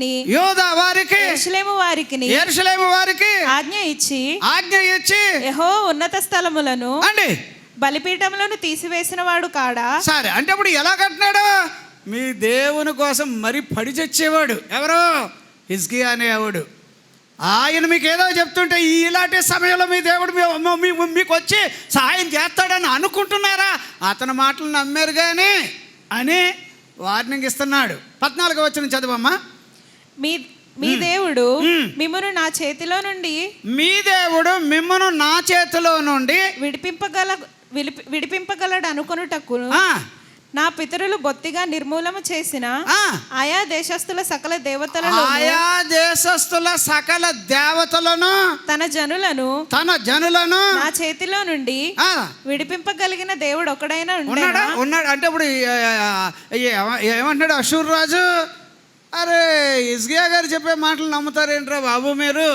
యెరూషలేము వారికి ఆజ్ఞ ఇచ్చి యెహోవా ఉన్నత స్థలములను బలిపీఠములను తీసివేసిన వాడు కాడా. సరే, అంటే ఇప్పుడు ఎలా కట్టినాడు? మీ దేవుని కోసం మరి పడి చచ్చేవాడు ఎవరు? హిజ్కియా అనేవాడు. ఆయన మీకు ఏదో చెప్తుంటే ఇలాంటి సమయంలో మీ దేవుడు మీకు వచ్చి సహాయం చేస్తాడని అనుకుంటున్నారా? అతని మాటలు నమ్మారు కానీ అని వార్నింగ్ ఇస్తున్నాడు. 14వ వచనం చదవమ్మా. మీ దేవుడు మిమ్మును నా చేతిలో నుండి విడిపింపగలడు అనుకొనుటకు నా పితరులు బొత్తిగా నిర్మూలన చేసిన ఆయా దేశస్థుల సకల దేవతలను తన జనులను నా చేతిలో నుండి విడిపింపగలిగిన దేవుడు ఒకడైనా ఉన్నాడు. అంటే ఇప్పుడు ఏమంటున్నాడు అషూర్ రాజు? అరే, హిజ్కియా గారు చెప్పే మాటలు నమ్ముతారేంట్రా బాబు మీరు?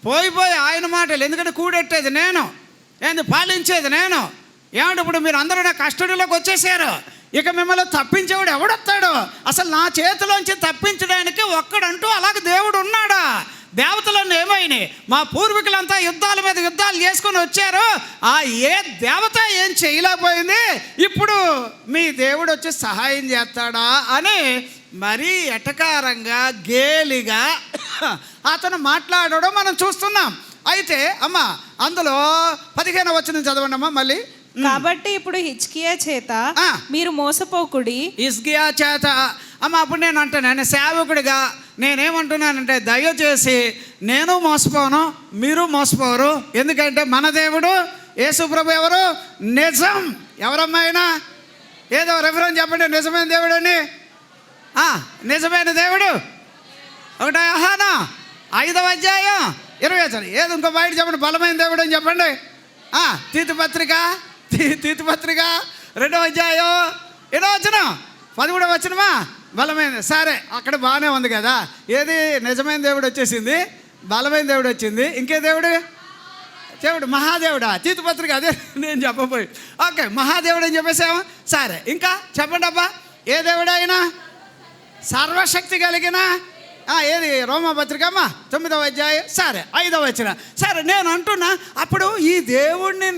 పోయి ఆయన మాటలు, ఎందుకంటే కూడెట్టేది నేను, పాలించేది నేను. ఏమంటే ఇప్పుడు మీరు అందరూ నా కస్టడీలోకి వచ్చేసారు, ఇక మిమ్మల్ని తప్పించేవాడు ఎవడొస్తాడు? అసలు నా చేతిలోంచి తప్పించడానికి ఒక్కడంటూ అలాగే దేవుడు ఉన్నాడా? దేవతలన్నీ ఏమైనాయి? మా పూర్వీకులంతా యుద్ధాల మీద యుద్ధాలు చేసుకొని వచ్చారు, ఆ ఏ దేవత ఏం చేయలేకపోయింది, ఇప్పుడు మీ దేవుడు వచ్చి సహాయం చేస్తాడా అని మరీ ఎటకారంగా గేలిగా అతను మాట్లాడడం మనం చూస్తున్నాం. అయితే అమ్మ అందులో 15వ వచనం చదవండి అమ్మా మళ్ళీ. కాబట్టి ఇప్పుడు హిజ్కియా చేత మీరు మోసపోకుడి. హిజ్కియా చేత అమ్మ అప్పుడు నేను అంటాను, సేవకుడిగా నేనేమంటున్నానంటే దయచేసి నేను మోసపోను, మీరు మోసపోరు. ఎందుకంటే మన దేవుడు యేసు ప్రభు ఎవరు? నిజం. ఎవరమ్మాయినా ఏదో రెఫరెన్స్ చెప్పండి, నిజమైన దేవుడు అని. నిజమైన దేవుడు 1 యోహాను 5వ అధ్యాయం 20వ వచనం. ఏదో ఇంకో బయట చెప్పండి, బలమైన దేవుడు అని చెప్పండి. తీతు పత్రిక 2వ అధ్యాయం 7వ వచనం 13వ వచనమా బలమైన. సరే, అక్కడ బాగానే ఉంది కదా. ఏది నిజమైన దేవుడు వచ్చేసింది, బలమైన దేవుడు వచ్చింది, ఇంకే దేవుడు మహాదేవుడా? తీతు పత్రిక అదే నేను చెప్పబోయి. ఓకే, మహాదేవుడు అని చెప్పేసాము. సరే, ఇంకా చెప్పండి అబ్బా, ఏ దేవుడు అయినా సర్వశక్తి కలిగిన ఏది రోమపత్రిక అమ్మా 9వ అధ్యాయం. సరే, 5వ వచనం. సరే, నేను అంటున్నా అప్పుడు ఈ దేవుణ్ణి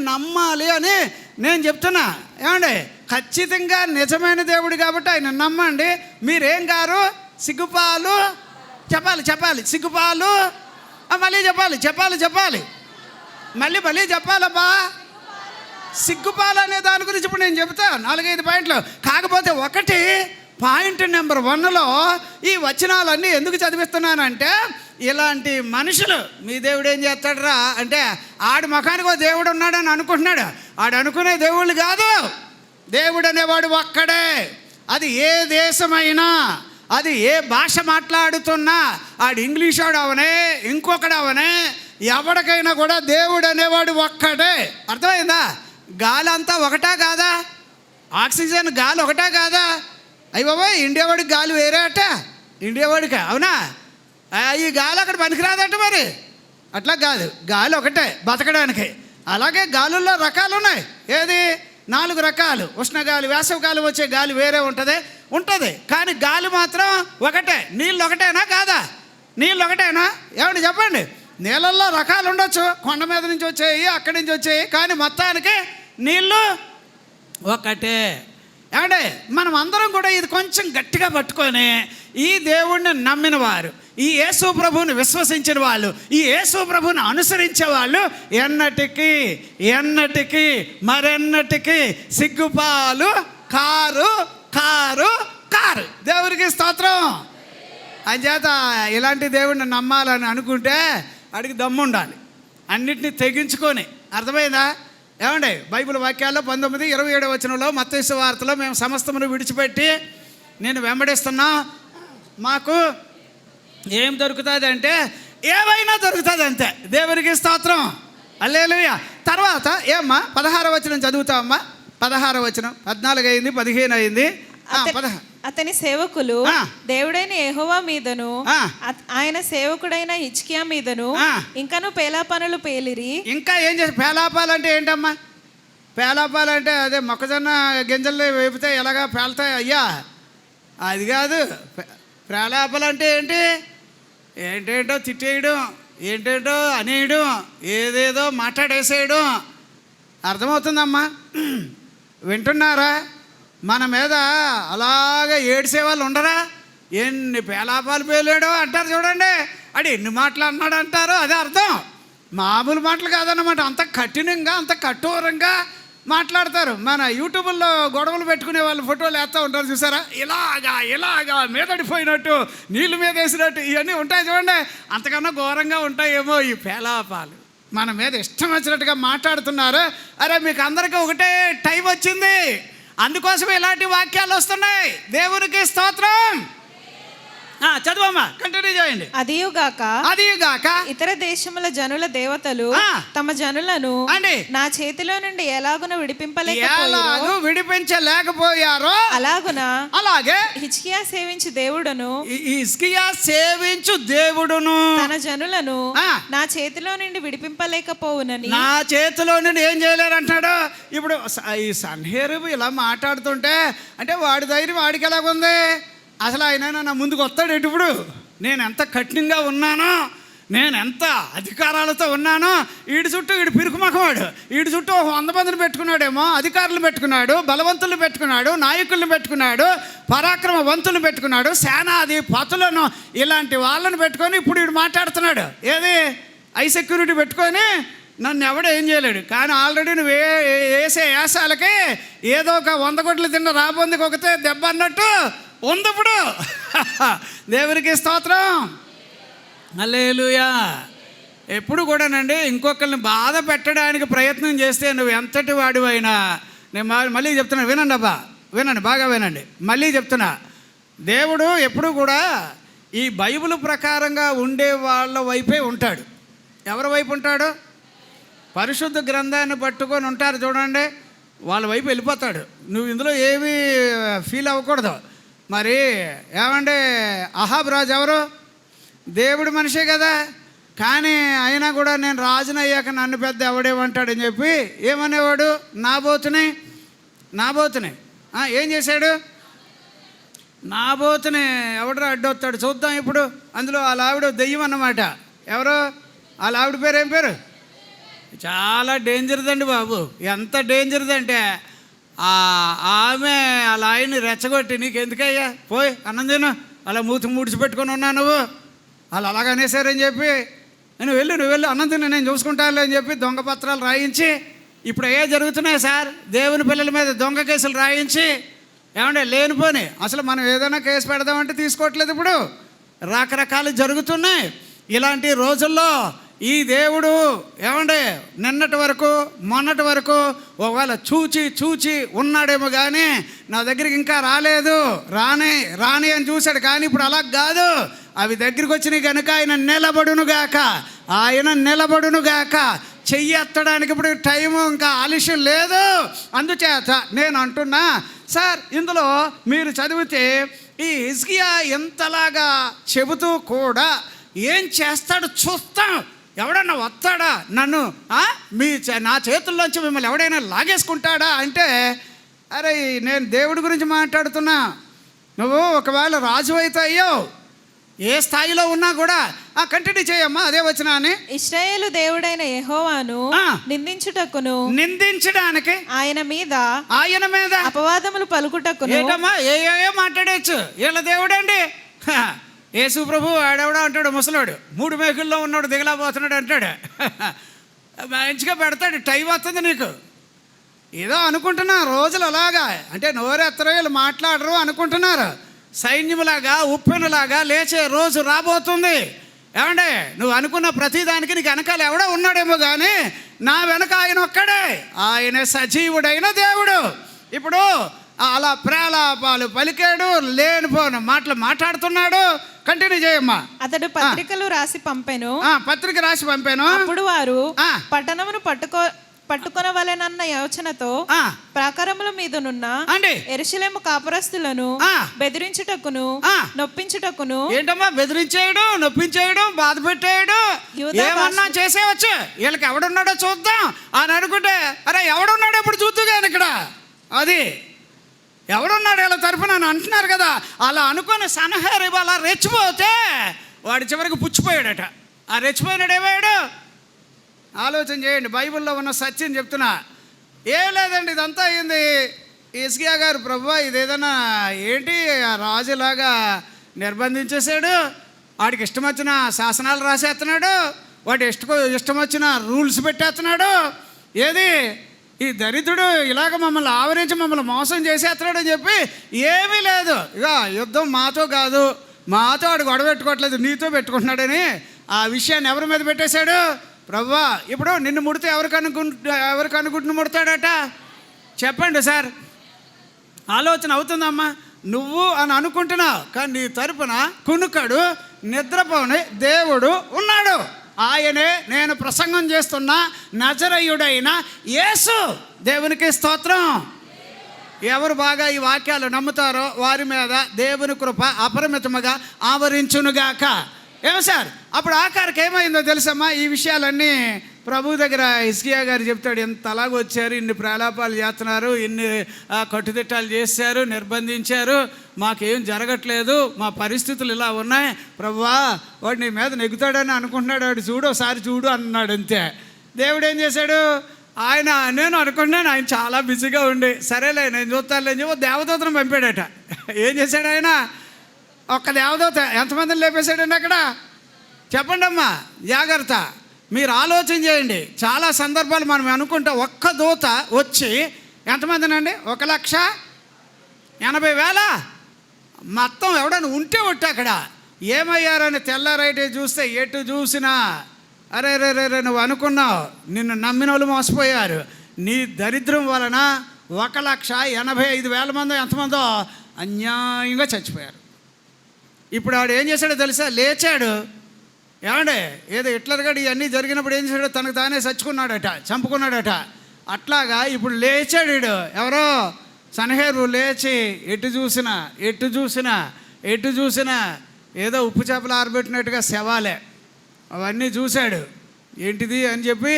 నమ్మాలి అని నేను చెప్తున్నా. ఏమండి, ఖచ్చితంగా నిజమైన దేవుడు కాబట్టి ఆయన నమ్మండి. మీరేం గారు సిగ్గుపాలు చెప్పాలి సిగ్గుపాలు మళ్ళీ చెప్పాలి మళ్ళీ చెప్పాలబ్బా. సిగ్గుపాలు అనే దాని గురించి ఇప్పుడు నేను చెబుతా 4-5 పాయింట్లు. కాకపోతే ఒకటి పాయింట్ నెంబర్ 1లో ఈ వచనాలన్నీ ఎందుకు చదివిస్తున్నానంటే, ఇలాంటి మనుషులు మీ దేవుడు ఏం చేస్తాడురా అంటే ఆడి ముఖానికి దేవుడు ఉన్నాడని అనుకుంటున్నాడు. ఆడు అనుకునే దేవుళ్ళు కాదు. దేవుడు అనేవాడు ఒక్కడే. అది ఏ దేశమైనా, అది ఏ భాష మాట్లాడుతున్నా, ఆడు ఇంగ్లీష్ వాడు అవనే, ఇంకొకడు అవనే, ఎవరికైనా కూడా దేవుడు అనేవాడు ఒక్కడే. అర్థమైందా? గాలి అంతా ఒకటా కాదా? ఆక్సిజన్ గాలి ఒకటా కాదా? అయ్యి బాబాయ్, ఇండియా వాడికి గాలి వేరే అట, ఇండియా వాడికి. అవునా? ఈ గాలి అక్కడ పనికిరాదట. మరి అట్లా కాదు, గాలి ఒకటే బతకడానికి. అలాగే గాలుల్లో రకాలు ఉన్నాయి. ఏది? 4 రకాలు. ఉష్ణగాలి, వేసవికాలం వచ్చే గాలి వేరే ఉంటుంది, కానీ గాలి మాత్రం ఒకటే. నీళ్ళు ఒకటేనా కాదా? నీళ్ళు ఒకటేనా? ఏమండి చెప్పండి. నీళ్ళల్లో రకాలు ఉండొచ్చు, కొండ మీద నుంచి వచ్చాయి, అక్కడి నుంచి వచ్చాయి, కానీ మొత్తానికి నీళ్ళు ఒకటే. ఏమంటే మనం అందరం కూడా ఇది కొంచెం గట్టిగా పట్టుకొని ఈ దేవుణ్ణి నమ్మిన వారు, ఈ యేసు ప్రభువుని విశ్వసించిన వాళ్ళు, ఈ యేసు ప్రభువుని అనుసరించే వాళ్ళు ఎన్నటికీ మరెన్నటికీ సిగ్గుపాలు కారు. దేవునికి స్తోత్రం. అంచేత ఇలాంటి దేవుణ్ణి నమ్మాలని అనుకుంటే అడిగి దమ్ము ఉండాలి, అన్నిటినీ తెగించుకొని. అర్థమైందా? ఏమండి, బైబిల్ వాక్యాల్లో 19:27 వచనంలో మత్తయి సువార్తలో మేము సమస్తమును విడిచిపెట్టి నేను వెంబడిస్తున్నా, మాకు ఏం దొరుకుతుంది అంటే ఏమైనా దొరుకుతుంది అంతే. దేవునికి స్తోత్రం. హల్లెలూయా. తర్వాత ఏమ్మా 16వ వచనం చదువుతావమ్మా. 16వ వచనం 14 అయింది, 15 అయింది. అతని సేవకులు దేవుడైన యెహోవా మీదను ఆయన సేవకుడైన హిజ్కియా మీదను ఇంకను పేలాపనలు పేలిరి. ఇంకా ఏం చేసి పేలాపాలు అంటే ఏంటమ్మా? పేలాపాలు అంటే అదే మొక్కజొన్న గింజలు వేపితే ఎలాగా పేలుతాయి అయ్యా, అది కాదు. పేలాపాలు అంటే ఏంటి? ఏంటేంటో తిట్టేయడం, ఏంటేంటో అనేయడం, ఏదేదో మాట్లాడేసేయడం. అర్థమవుతుందమ్మా? వింటున్నారా? మన మీద అలాగే ఏడ్చే వాళ్ళు ఉండరా? ఎన్ని పేలాపాలు పేలాడో అంటారు చూడండి. అడి ఎన్ని మాటలు అన్నాడు అంటారు, అదే అర్థం. మామూలు మాటలు కాదన్నమాట. అంత కఠినంగా, అంత కఠోరంగా మాట్లాడతారు. మన యూట్యూబ్లో గొడవలు పెట్టుకునే వాళ్ళు ఫోటోలు వేస్తూ ఉంటారు చూసారా? ఇలాగా మీదడిపోయినట్టు, నీళ్ళు మీద వేసినట్టు, ఇవన్నీ ఉంటాయి చూడండి. అంతకన్నా ఘోరంగా ఉంటాయేమో ఈ పేలాపాలు. మన మీద ఇష్టం వచ్చినట్టుగా మాట్లాడుతున్నారు. అరే మీకు అందరికీ ఒకటే టైం వచ్చింది, అందుకోసమే ఇలాంటి వాక్యాలు వస్తున్నాయి. దేవునికి స్తోత్రం. చదువమ్మా, కంటిన్యూ చేయండి. అదియుగాక ఇతర దేశముల జనుల దేవతలు తమ జనులను నా చేతిలో నుండి ఎలాగున విడిపించలేకపోయారో అలాగే హిజ్కియా సేవించు దేవుడును తన జనులను నా చేతిలో నుండి విడిపింపలేకపోవునని. నా చేతిలో నుండి ఏం చేయలేరు అంటాడు. ఇప్పుడు ఈ సన్హెరీబు ఇలా మాట్లాడుతుంటే అంటే వాడి ధైర్యం వాడికి ఎలాగుంది? అసలు ఆయన నా ముందుకు వస్తాడు. ఇప్పుడు నేను ఎంత కఠినంగా ఉన్నానో, నేను ఎంత అధికారాలతో ఉన్నానో, వీడి చుట్టూ వీడు పిరుకుమఖవాడు, వీడి చుట్టూ 100 మందిని పెట్టుకున్నాడేమో, అధికారులు పెట్టుకున్నాడు, బలవంతులను పెట్టుకున్నాడు, నాయకులను పెట్టుకున్నాడు, పరాక్రమవంతులను పెట్టుకున్నాడు, సేనాధిపతులను, ఇలాంటి వాళ్ళని పెట్టుకొని ఇప్పుడు వీడు మాట్లాడుతున్నాడు. ఏది ఐ సెక్యూరిటీ పెట్టుకొని నన్ను ఎవడో ఏం చేయలేడు. కానీ ఆల్రెడీ నువ్వు వేసే వేసాలకి ఏదో ఒక 100 కోట్లు తిన్న రాబోందికి ఒకతే దెబ్బ అన్నట్టు ఉంది ఇప్పుడు. దేవునికి స్తోత్రం. హల్లెలూయా. ఎప్పుడు కూడానండి ఇంకొకరిని బాధ పెట్టడానికి ప్రయత్నం చేస్తే నువ్వు ఎంతటి వాడివైనా, నేను మళ్ళీ చెప్తున్నా, వినండి అబ్బా, వినండి, బాగా వినండి, మళ్ళీ చెప్తున్నా. దేవుడు ఎప్పుడు కూడా ఈ బైబిల్ ప్రకారంగా ఉండే వాళ్ళ వైపే ఉంటాడు. ఎవరి వైపు ఉంటాడు? పరిశుద్ధ గ్రంథాన్ని పట్టుకొని ఉంటారు చూడండి, వాళ్ళ వైపు వెళ్ళిపోతాడు. నువ్వు ఇందులో ఏమీ ఫీల్ అవ్వకూడదు. మరి ఏమంటే అహాబ్ రాజు ఎవరు? దేవుడి మనిషే కదా. కానీ అయినా కూడా నేను రాజుని అయ్యాక నన్ను పెద్ద ఎవడేమంటాడని చెప్పి ఏమనేవాడు? నాబోతుని ఏం చేశాడు? నాబోతుని ఎవడరా అడ్డొస్తాడు చూద్దాం ఇప్పుడు. అందులో వాళ్ళ ఆవిడ దెయ్యం అన్నమాట. ఎవరు వాళ్ళ ఆవిడ పేరు? ఏం పేరు? చాలా డేంజర్దండి బాబు. ఎంత డేంజర్దంటే ఆమె అలా ఆయన్ని రెచ్చగొట్టి, నీకు ఎందుకయ్యా పోయి అన్నం తిను, అలా ముడిచిపెట్టుకొని ఉన్నా నువ్వు, వాళ్ళు అలాగనేసారని చెప్పి, నువ్వు వెళ్ళు అన్నం తిను, నేను చూసుకుంటానులే అని చెప్పి దొంగ పత్రాలు రాయించి, ఇప్పుడు ఏ జరుగుతున్నాయి సార్? దేవుని పిల్లల మీద దొంగ కేసులు రాయించి, ఏమంటే లేనిపోని అసలు మనం ఏదైనా కేసు పెడదామంటే తీసుకోవట్లేదు. ఇప్పుడు రకరకాలు జరుగుతున్నాయి. ఇలాంటి రోజుల్లో ఈ దేవుడు ఏమండే నిన్నటి వరకు మొన్నటి వరకు ఒకవేళ చూచి ఉన్నాడేమో కానీ నా దగ్గరికి ఇంకా రాలేదు, రాని అని చూశాడు. కానీ ఇప్పుడు అలా కాదు. అవి దగ్గరికి వచ్చినాయి కనుక ఆయన నిలబడునుగాక. చెయ్యి ఎత్తడానికి ఇప్పుడు టైము ఇంకా ఆలస్యం లేదు. అందుచేత నేను అంటున్నా సార్, ఇందులో మీరు చదివితే ఈ హిజ్కియా ఎంతలాగా చెబుతూ కూడా ఏం చేస్తాడు చూస్తాం. ఎవడన్నా వస్తాడా నన్ను నా చేతుల్లోంచి మిమ్మల్ని ఎవడైనా లాగేసుకుంటాడా అంటే, అరే నేను దేవుడి గురించి మాట్లాడుతున్నా. నువ్వు ఒకవేళ రాజు అయితే అయ్యో, ఏ స్థాయిలో ఉన్నా కూడా కంటిన్యూ చేయమ్మా అదే వచనాన్ని. ఇశ్రాయేలు దేవుడైన యెహోవాను నిందించడానికి ఆయన మీద అపవాదములు పలుకుటకును. ఏంటమ్మా ఏ మాట్లాడచ్చు? వీళ్ళ దేవుడండి. యేసు ప్రభు ఆడెవడో అంటాడు, ముసలాడు 3 మేకుల్లో ఉన్నాడు, దిగలాపోతున్నాడు అంటాడు. మంచిగా పెడతాడు. టైం వస్తుంది నీకు. ఏదో అనుకుంటున్నా రోజులు అలాగా, అంటే నోరెత్తరో వీళ్ళు మాట్లాడరు అనుకుంటున్నారు. సైన్యములాగా ఉప్పెనలాగా లేచే రోజు రాబోతుంది. ఏమండే నువ్వు అనుకున్న ప్రతిదానికి నీకు వెనకాల ఎవడో ఉన్నాడేమో కానీ నా వెనక ఆయన ఒక్కడే. ఆయన సజీవుడైన దేవుడు. ఇప్పుడు అలా ప్రేలాపాలు పలికాడు, లేనిపోను మాటలు మాట్లాడుతున్నాడు. కంటిన్యూ చేయమ్మా. అతడు పత్రిక రాసి పంపాను. అప్పుడు వారు పట్టుకొనవలెనన్న యోచనతో ఆ, ప్రాకారముల మీదనున్న అండి యెరూషలేము కాపురస్తులను ఆ, బెదిరించుటకును ఆ. నొప్పించుటకును ఏంటమ్మా బెదిరించేయడం, నొప్పించేయడం, బాధ పెట్టేయడం, యూదా ఏమన్నా చేసేవచ్చు. వీళ్ళకి ఎవడున్నాడో చూద్దాం అని అనుకుంటే, అరే ఎవడున్నాడో ఇప్పుడు చూద్దుగాని ఇక్కడ, అది ఎవడున్నాడు వీళ్ళ తరఫున అని అంటున్నారు కదా. అలా అనుకుని సన్హెరీబు అలా రెచ్చిపోతే వాడి చివరికి పుచ్చిపోయాడట. ఆ రెచ్చిపోయినాడు ఏమయ్యాడు? ఆలోచన చేయండి, బైబిల్లో ఉన్న సత్యం చెప్తున్నా. ఏం లేదండి, ఇదంతా అయింది. హిజ్కియా గారు, ప్రభువా ఇదేదన్నా ఏంటి ఆ రాజులాగా నిర్బంధించేశాడు, వాడికి ఇష్టం వచ్చిన శాసనాలు రాసేస్తున్నాడు, వాడి ఇష్టం వచ్చిన రూల్స్ పెట్టేస్తున్నాడు, ఏది ఈ దరిద్రుడు ఇలాగ మమ్మల్ని ఆవరించి మమ్మల్ని మోసం చేసేస్తున్నాడు అని చెప్పి ఏమీ లేదు. ఇక యుద్ధం మాతో కాదు, మాతో వాడు గొడవ పెట్టుకోవట్లేదు, నీతో పెట్టుకుంటున్నాడని ఆ విషయాన్ని ఎవరి మీద పెట్టేశాడు? ప్రభువా ఇప్పుడు నిన్ను ముడితే ఎవరికి అనుకుంటున్న ముడతాడట? చెప్పండి సార్, ఆలోచన అవుతుందమ్మా. నువ్వు అని అనుకుంటున్నావు, కానీ నీ తరపున కునుకడు నిద్రపోని దేవుడు ఉన్నాడు. ఆయనే నేను ప్రసంగం చేస్తున్న నజరేయుడైన యేసు. దేవునికి స్తోత్రం. ఎవరు బాగా ఈ వాక్యాలు నమ్ముతారో వారి మీద దేవుని కృప అపరిమితముగా ఆవరించునుగాక. ఏమో సార్, అప్పుడు ఆఖరికి ఏమైందో తెలుసమ్మా? ఈ విషయాలన్నీ ప్రభు దగ్గర హిజ్కియా గారు చెప్తాడు. ఇంత అలాగ వచ్చారు, ఇన్ని ప్రలాపాలు చేస్తున్నారు, ఇన్ని కట్టుదిట్టాలు చేశారు, నిర్బంధించారు, మాకేం జరగట్లేదు, మా పరిస్థితులు ఇలా ఉన్నాయి. ప్రభువా వాడు నీ మీద నెగ్గుతాడని అనుకుంటున్నాడు, వాడు చూడు ఒకసారి చూడు అన్నాడు. అంతే. దేవుడు ఏం చేశాడు? నేను అనుకున్నాను ఆయన చాలా బిజీగా ఉండి, సరేలే నేను చూస్తానులే అని చెప్పి దేవదూతను పంపాడట. ఏం చేశాడు ఆయన? ఒక్క దేవదూత ఎంతమందిని లేపేశాడండి అక్కడ? చెప్పండి అమ్మా, జాగ్రత్త. మీరు ఆలోచన చేయండి. చాలా సందర్భాలు మనం అనుకుంటే ఒక్క దూత వచ్చి ఎంతమందినండి? 1,80,000 మొత్తం ఎవడన్నా ఉంటే ఒట్టి అక్కడ ఏమయ్యారని తెల్లారైతే చూస్తే ఎటు చూసినా అరే రే రే రే నువ్వు అనుకున్నావు, నిన్ను నమ్మిన వాళ్ళు మోసపోయారు. నీ దరిద్రం వలన 1,85,000 మంది ఎంతమందో అన్యాయంగా చచ్చిపోయారు. ఇప్పుడు ఆడు ఏం చేశాడో తెలుసా? లేచాడు. ఏమండే ఏదో హిట్లర్ గడు ఇవన్నీ జరిగినప్పుడు ఏం చేశాడో తనకు తానే చచ్చుకున్నాడట, చంపుకున్నాడట. అట్లాగా ఇప్పుడు లేచాడు వీడు. ఎవరో సన్హెరీబు లేచి ఎటు చూసినా ఏదో ఉప్పు చేపలు ఆరబెట్టినట్టుగా శవాలే అవన్నీ చూశాడు. ఏంటిది అని చెప్పి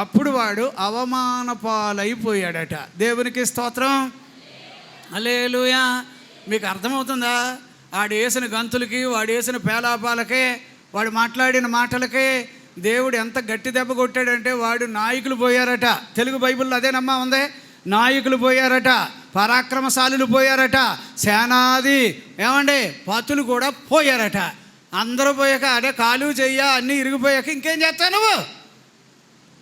అప్పుడు వాడు అవమాన పాలైపోయాడట. దేవునికి స్తోత్రం. హల్లెలూయా. మీకు అర్థమవుతుందా? వాడు వేసిన గంతులకి, వాడు వేసిన పేలాపాలకి, వాడు మాట్లాడిన మాటలకి దేవుడు ఎంత గట్టి దెబ్బ కొట్టాడంటే వాడు నాయకులు పోయారట. తెలుగు బైబిల్లో అదేనమ్మా ఉంది. నాయకులు పోయారట, పరాక్రమశాలులు పోయారట, సేనాది ఏమండి పతులు కూడా పోయారట. అందరూ పోయాక అదే కాలు చెయ్య అన్నీ ఇరిగిపోయాక ఇంకేం చేస్తావు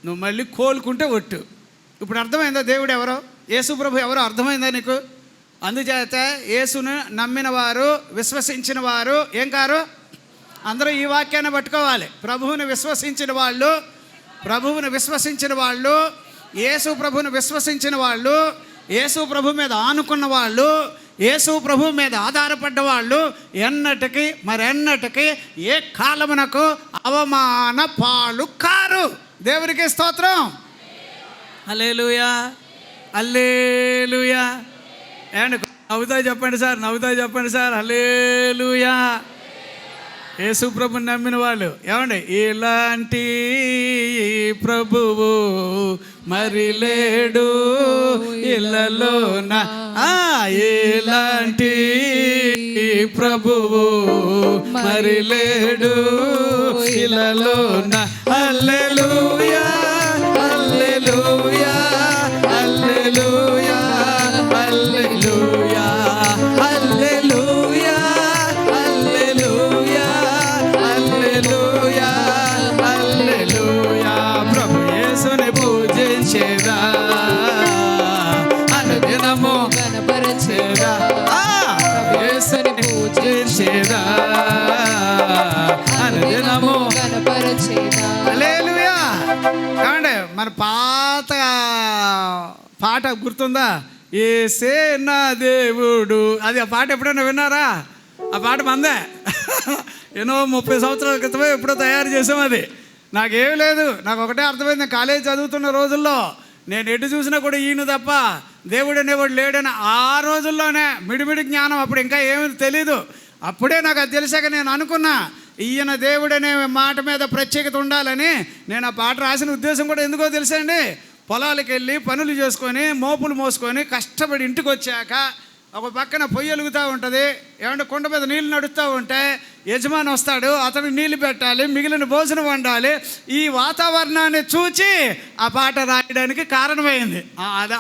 నువ్వు మళ్ళీ కోలుకుంటే ఒట్టు. ఇప్పుడు అర్థమైందా దేవుడు ఎవరో? యేసు ప్రభు ఎవరో అర్థమైందా నీకు? అందుచేత యేసును నమ్మిన వారు, విశ్వసించిన వారు ఏం కారు? అందరూ ఈ వాక్యాన్ని పట్టుకోవాలి. ప్రభువుని విశ్వసించిన వాళ్ళు, యేసు ప్రభువుని విశ్వసించిన వాళ్ళు, యేసు ప్రభు మీద ఆనుకున్న వాళ్ళు, యేసు ప్రభు మీద ఆధారపడ్డ వాళ్ళు మరెన్నటికి ఏ కాలమునకు అవమాన పాలు కారు. దేవునికి స్తోత్రం. హల్లెలూయా, హల్లెలూయా. ఏమండి నవ్వుతా చెప్పండి సార్, హల్లెలూయా. యేసు ప్రభుని నమ్మిన వాళ్ళు ఏమండి, ఇలాంటి ప్రభువు మరి లేడు ఇళ్ళలోన, ఇలాంటి ప్రభువు మరి లేడు ఇళ్ళలోన. హల్లెలూయా, హల్లెలూయా, హల్లెలూయా, హల్లెలూయా, హల్లెలూయా, హల్లెలూయా, హల్లెలూయా, హల్లెలూయా. ప్రభు యేసుని పూజించేదా, అనుదినము గణపరచేదా, యేసుని పూజించేదా, అనుదినము గణపరచేదా. హల్లెలూయా. కాండి మన పాట గుర్తుందా? యేసే నా దేవుడు. అది ఆ పాట ఎప్పుడైనా విన్నారా? ఆ పాట మందే ఎన్నో 30 సంవత్సరాల క్రితమే ఎప్పుడో తయారు చేసాం. అది నాకేం లేదు, నాకు ఒకటే అర్థమైంది. కాలేజ్ చదువుతున్న రోజుల్లో నేను ఎటు చూసినా కూడా ఈయన తప్ప దేవుడు అనేవాడు లేడని ఆ రోజుల్లోనే మిడిమిడి జ్ఞానం, అప్పుడు ఇంకా ఏమీ తెలీదు. అప్పుడే నాకు అది తెలిసాక నేను అనుకున్నా ఈయన దేవుడు అనే మాట మీద ప్రత్యేకత ఉండాలని. నేను ఆ పాట రాసిన ఉద్దేశం కూడా ఎందుకో తెలుసా అండి, పొలాలకు వెళ్ళి పనులు చేసుకొని మోపులు మోసుకొని కష్టపడి ఇంటికి వచ్చాక ఒక పక్కన పొయ్యి వెలుగుతూ ఉంటుంది, ఏమంటే కుండ మీద నీళ్ళు నడుస్తూ ఉంటే యజమాని వస్తాడు, అతనికి నీళ్ళు పెట్టాలి, మిగిలిన భోజనం వండాలి. ఈ వాతావరణాన్ని చూచి ఆ పాట రాయడానికి కారణమైంది.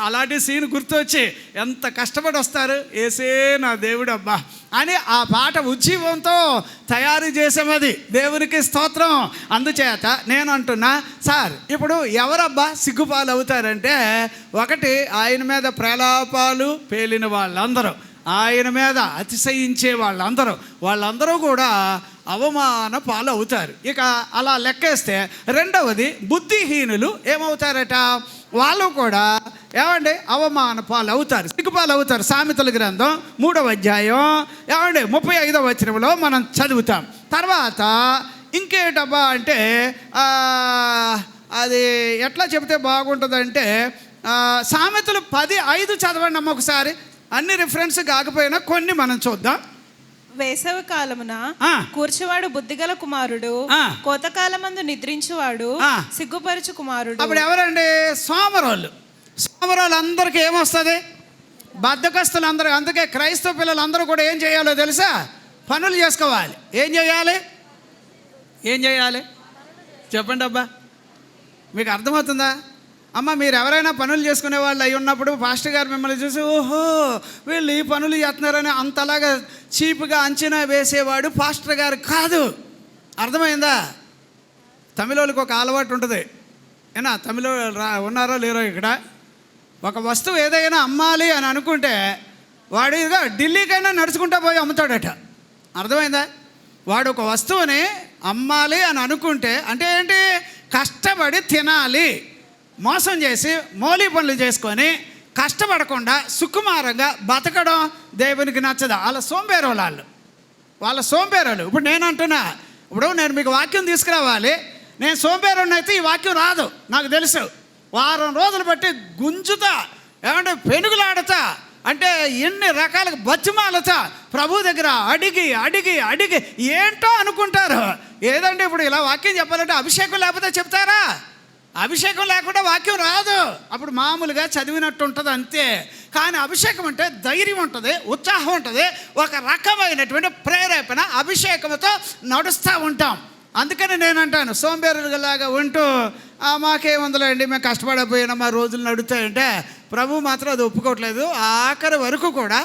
అలాంటి సీన్ గుర్తొచ్చి ఎంత కష్టపడి వస్తారు, ఏసే నా దేవుడు అబ్బా అని ఆ పాట ఉజ్జీవంతో తయారు చేసామది. దేవునికి స్తోత్రం. అందుచేత నేను అంటున్నా, సార్ ఇప్పుడు ఎవరబ్బా సిగ్గుపాలు అవుతారంటే, ఒకటి ఆయన మీద ప్రలాపాలు పేలిన వాళ్ళందరూ, ఆయన మీద అతిశయించే వాళ్ళందరూ కూడా అవమాన పాలు అవుతారు. ఇక అలా లెక్కేస్తే రెండవది బుద్ధిహీనులు ఏమవుతారట, వాళ్ళు కూడా ఏమండి అవమాన పాలు అవుతారు, సిగ్గుపాలు అవుతారు. సామెతల గ్రంథం 3వ అధ్యాయం ఏమండి 35వ వచనంలో మనం చదువుతాం. తర్వాత ఇంకేటబ్బా అంటే అది ఎట్లా చెబితే బాగుంటుందంటే, సామెతలు 10:5 చదవండి అమ్మ ఒకసారి. అన్ని రిఫరెన్స్ కాకపోయినా కొన్ని మనం చూద్దాం. వేసవి కాలమున కూర్చువాడు బుద్ధిగల కుమారుడు, కోతకాలమందు నిద్రించువాడు సిగ్గుపరచు కుమారుడు. అప్పుడు ఎవరండి? సోమరోళ్ళు. సోమరోళ్ళు అందరికీ ఏమొస్తుంది? బద్ధకస్తులు అందరూ. అందుకే క్రైస్తవ పిల్లలందరూ కూడా ఏం చేయాలో తెలుసా? పనులు చేసుకోవాలి. ఏం చేయాలి చెప్పండి అబ్బా, మీకు అర్థమవుతుందా? అమ్మ మీరు ఎవరైనా పనులు చేసుకునే వాళ్ళు అయి ఉన్నప్పుడు పాస్టర్ గారు మిమ్మల్ని చూసి ఓహో వీళ్ళు ఈ పనులు చేస్తున్నారని అంతలాగా చీప్గా అంచనా వేసేవాడు పాస్టర్ గారు కాదు. అర్థమైందా? తమిళోళ్ళకి ఒక అలవాటు ఉంటుంది. ఏనా తమిళ ఉన్నారో లేరో ఇక్కడ, ఒక వస్తువు ఏదైనా అమ్మాలి అని అనుకుంటే వాడు ఇదిగా ఢిల్లీకైనా నడుచుకుంటా పోయి అమ్ముతాడట. అర్థమైందా? వాడు ఒక వస్తువుని అమ్మాలి అని అనుకుంటే అంటే ఏంటి? కష్టపడి తినాలి, మోసం చేసి మౌలి పనులు చేసుకొని కష్టపడకుండా సుకుమారంగా బతకడం దేవునికి నచ్చదు. వాళ్ళ సోంబేరోళ్ళు. ఇప్పుడు నేను అంటున్నా, ఇప్పుడు నేను మీకు వాక్యం తీసుకురావాలి, నేను సోంబేరుని అయితే ఈ వాక్యం రాదు నాకు తెలుసు. వారం రోజులు బట్టి గుంజుతా, ఏమంటే పెనుగులాడతా, అంటే ఎన్ని రకాలుగా బతిమాలతా ప్రభు దగ్గర అడిగి అడిగి అడిగి ఏంటో అనుకుంటారు. ఏదంటే ఇప్పుడు ఇలా వాక్యం చెప్పాలంటే అభిషేకం లేకపోతే చెప్తారా? అభిషేకం లేకుండా వాక్యం రాదు. అప్పుడు మామూలుగా చదివినట్టు ఉంటుంది అంతే. కానీ అభిషేకం అంటే ధైర్యం ఉంటుంది, ఉత్సాహం ఉంటుంది, ఒక రకమైనటువంటి ప్రేరేపణ, అభిషేకంతో నడుస్తూ ఉంటాం. అందుకని నేను అంటాను, సోంబేరులాగా ఉంటూ మాకేముందులేండి మేము కష్టపడకపోయినా మా రోజులు నడుస్తాయంటే ప్రభు మాత్రం అది ఒప్పుకోవట్లేదు. ఆఖరి వరకు కూడా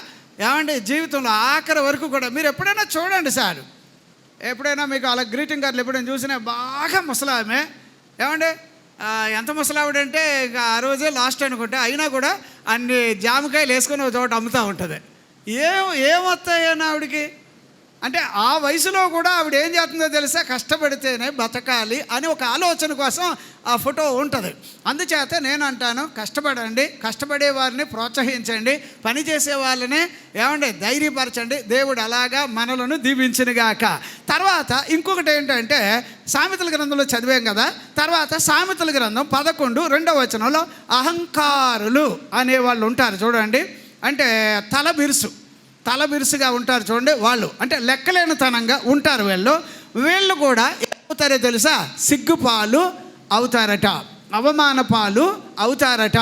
ఏమండి జీవితంలో ఆఖరి వరకు కూడా మీరు ఎప్పుడైనా చూడండి సార్, ఎప్పుడైనా మీకు అలా గ్రీటింగ్ కార్డులు ఎప్పుడైనా చూసినా బాగా ముసలామె, ఏమండి ఎంత ముసలావిడంటే ఇంకా ఆ రోజే లాస్ట్ అనుకుంటే, అయినా కూడా అన్ని జామకాయలు వేసుకొని ఒక చోట అమ్ముతూ ఉంటుంది. ఏమొస్తాయని ఆవిడికి అంటే ఆ వయసులో కూడా ఆవిడ ఏం చేస్తుందో తెలుసా? కష్టపడితేనే బతకాలి అని ఒక ఆలోచన కోసం ఆ ఫోటో ఉంటుంది. అందుచేత నేను అంటాను, కష్టపడండి, కష్టపడే వారిని ప్రోత్సహించండి, పని చేసే వాళ్ళని ఏమండి ధైర్యపరచండి. దేవుడు అలాగా మనలను దీవించునుగాక. తర్వాత ఇంకొకటి ఏంటంటే, సామెతల గ్రంథంలో చదివాం కదా, తర్వాత సామెతల గ్రంథం 11:2వ వచనంలో అహంకారులు అనేవాళ్ళు ఉంటారు చూడండి. అంటే తల బిరుసుగా ఉంటారు చూడండి. వాళ్ళు అంటే లెక్కలేనితనంగా ఉంటారు. వీళ్ళు కూడా ఏమవుతారో తెలుసా? సిగ్గుపాలు అవుతారట, అవమాన పాలు అవుతారట.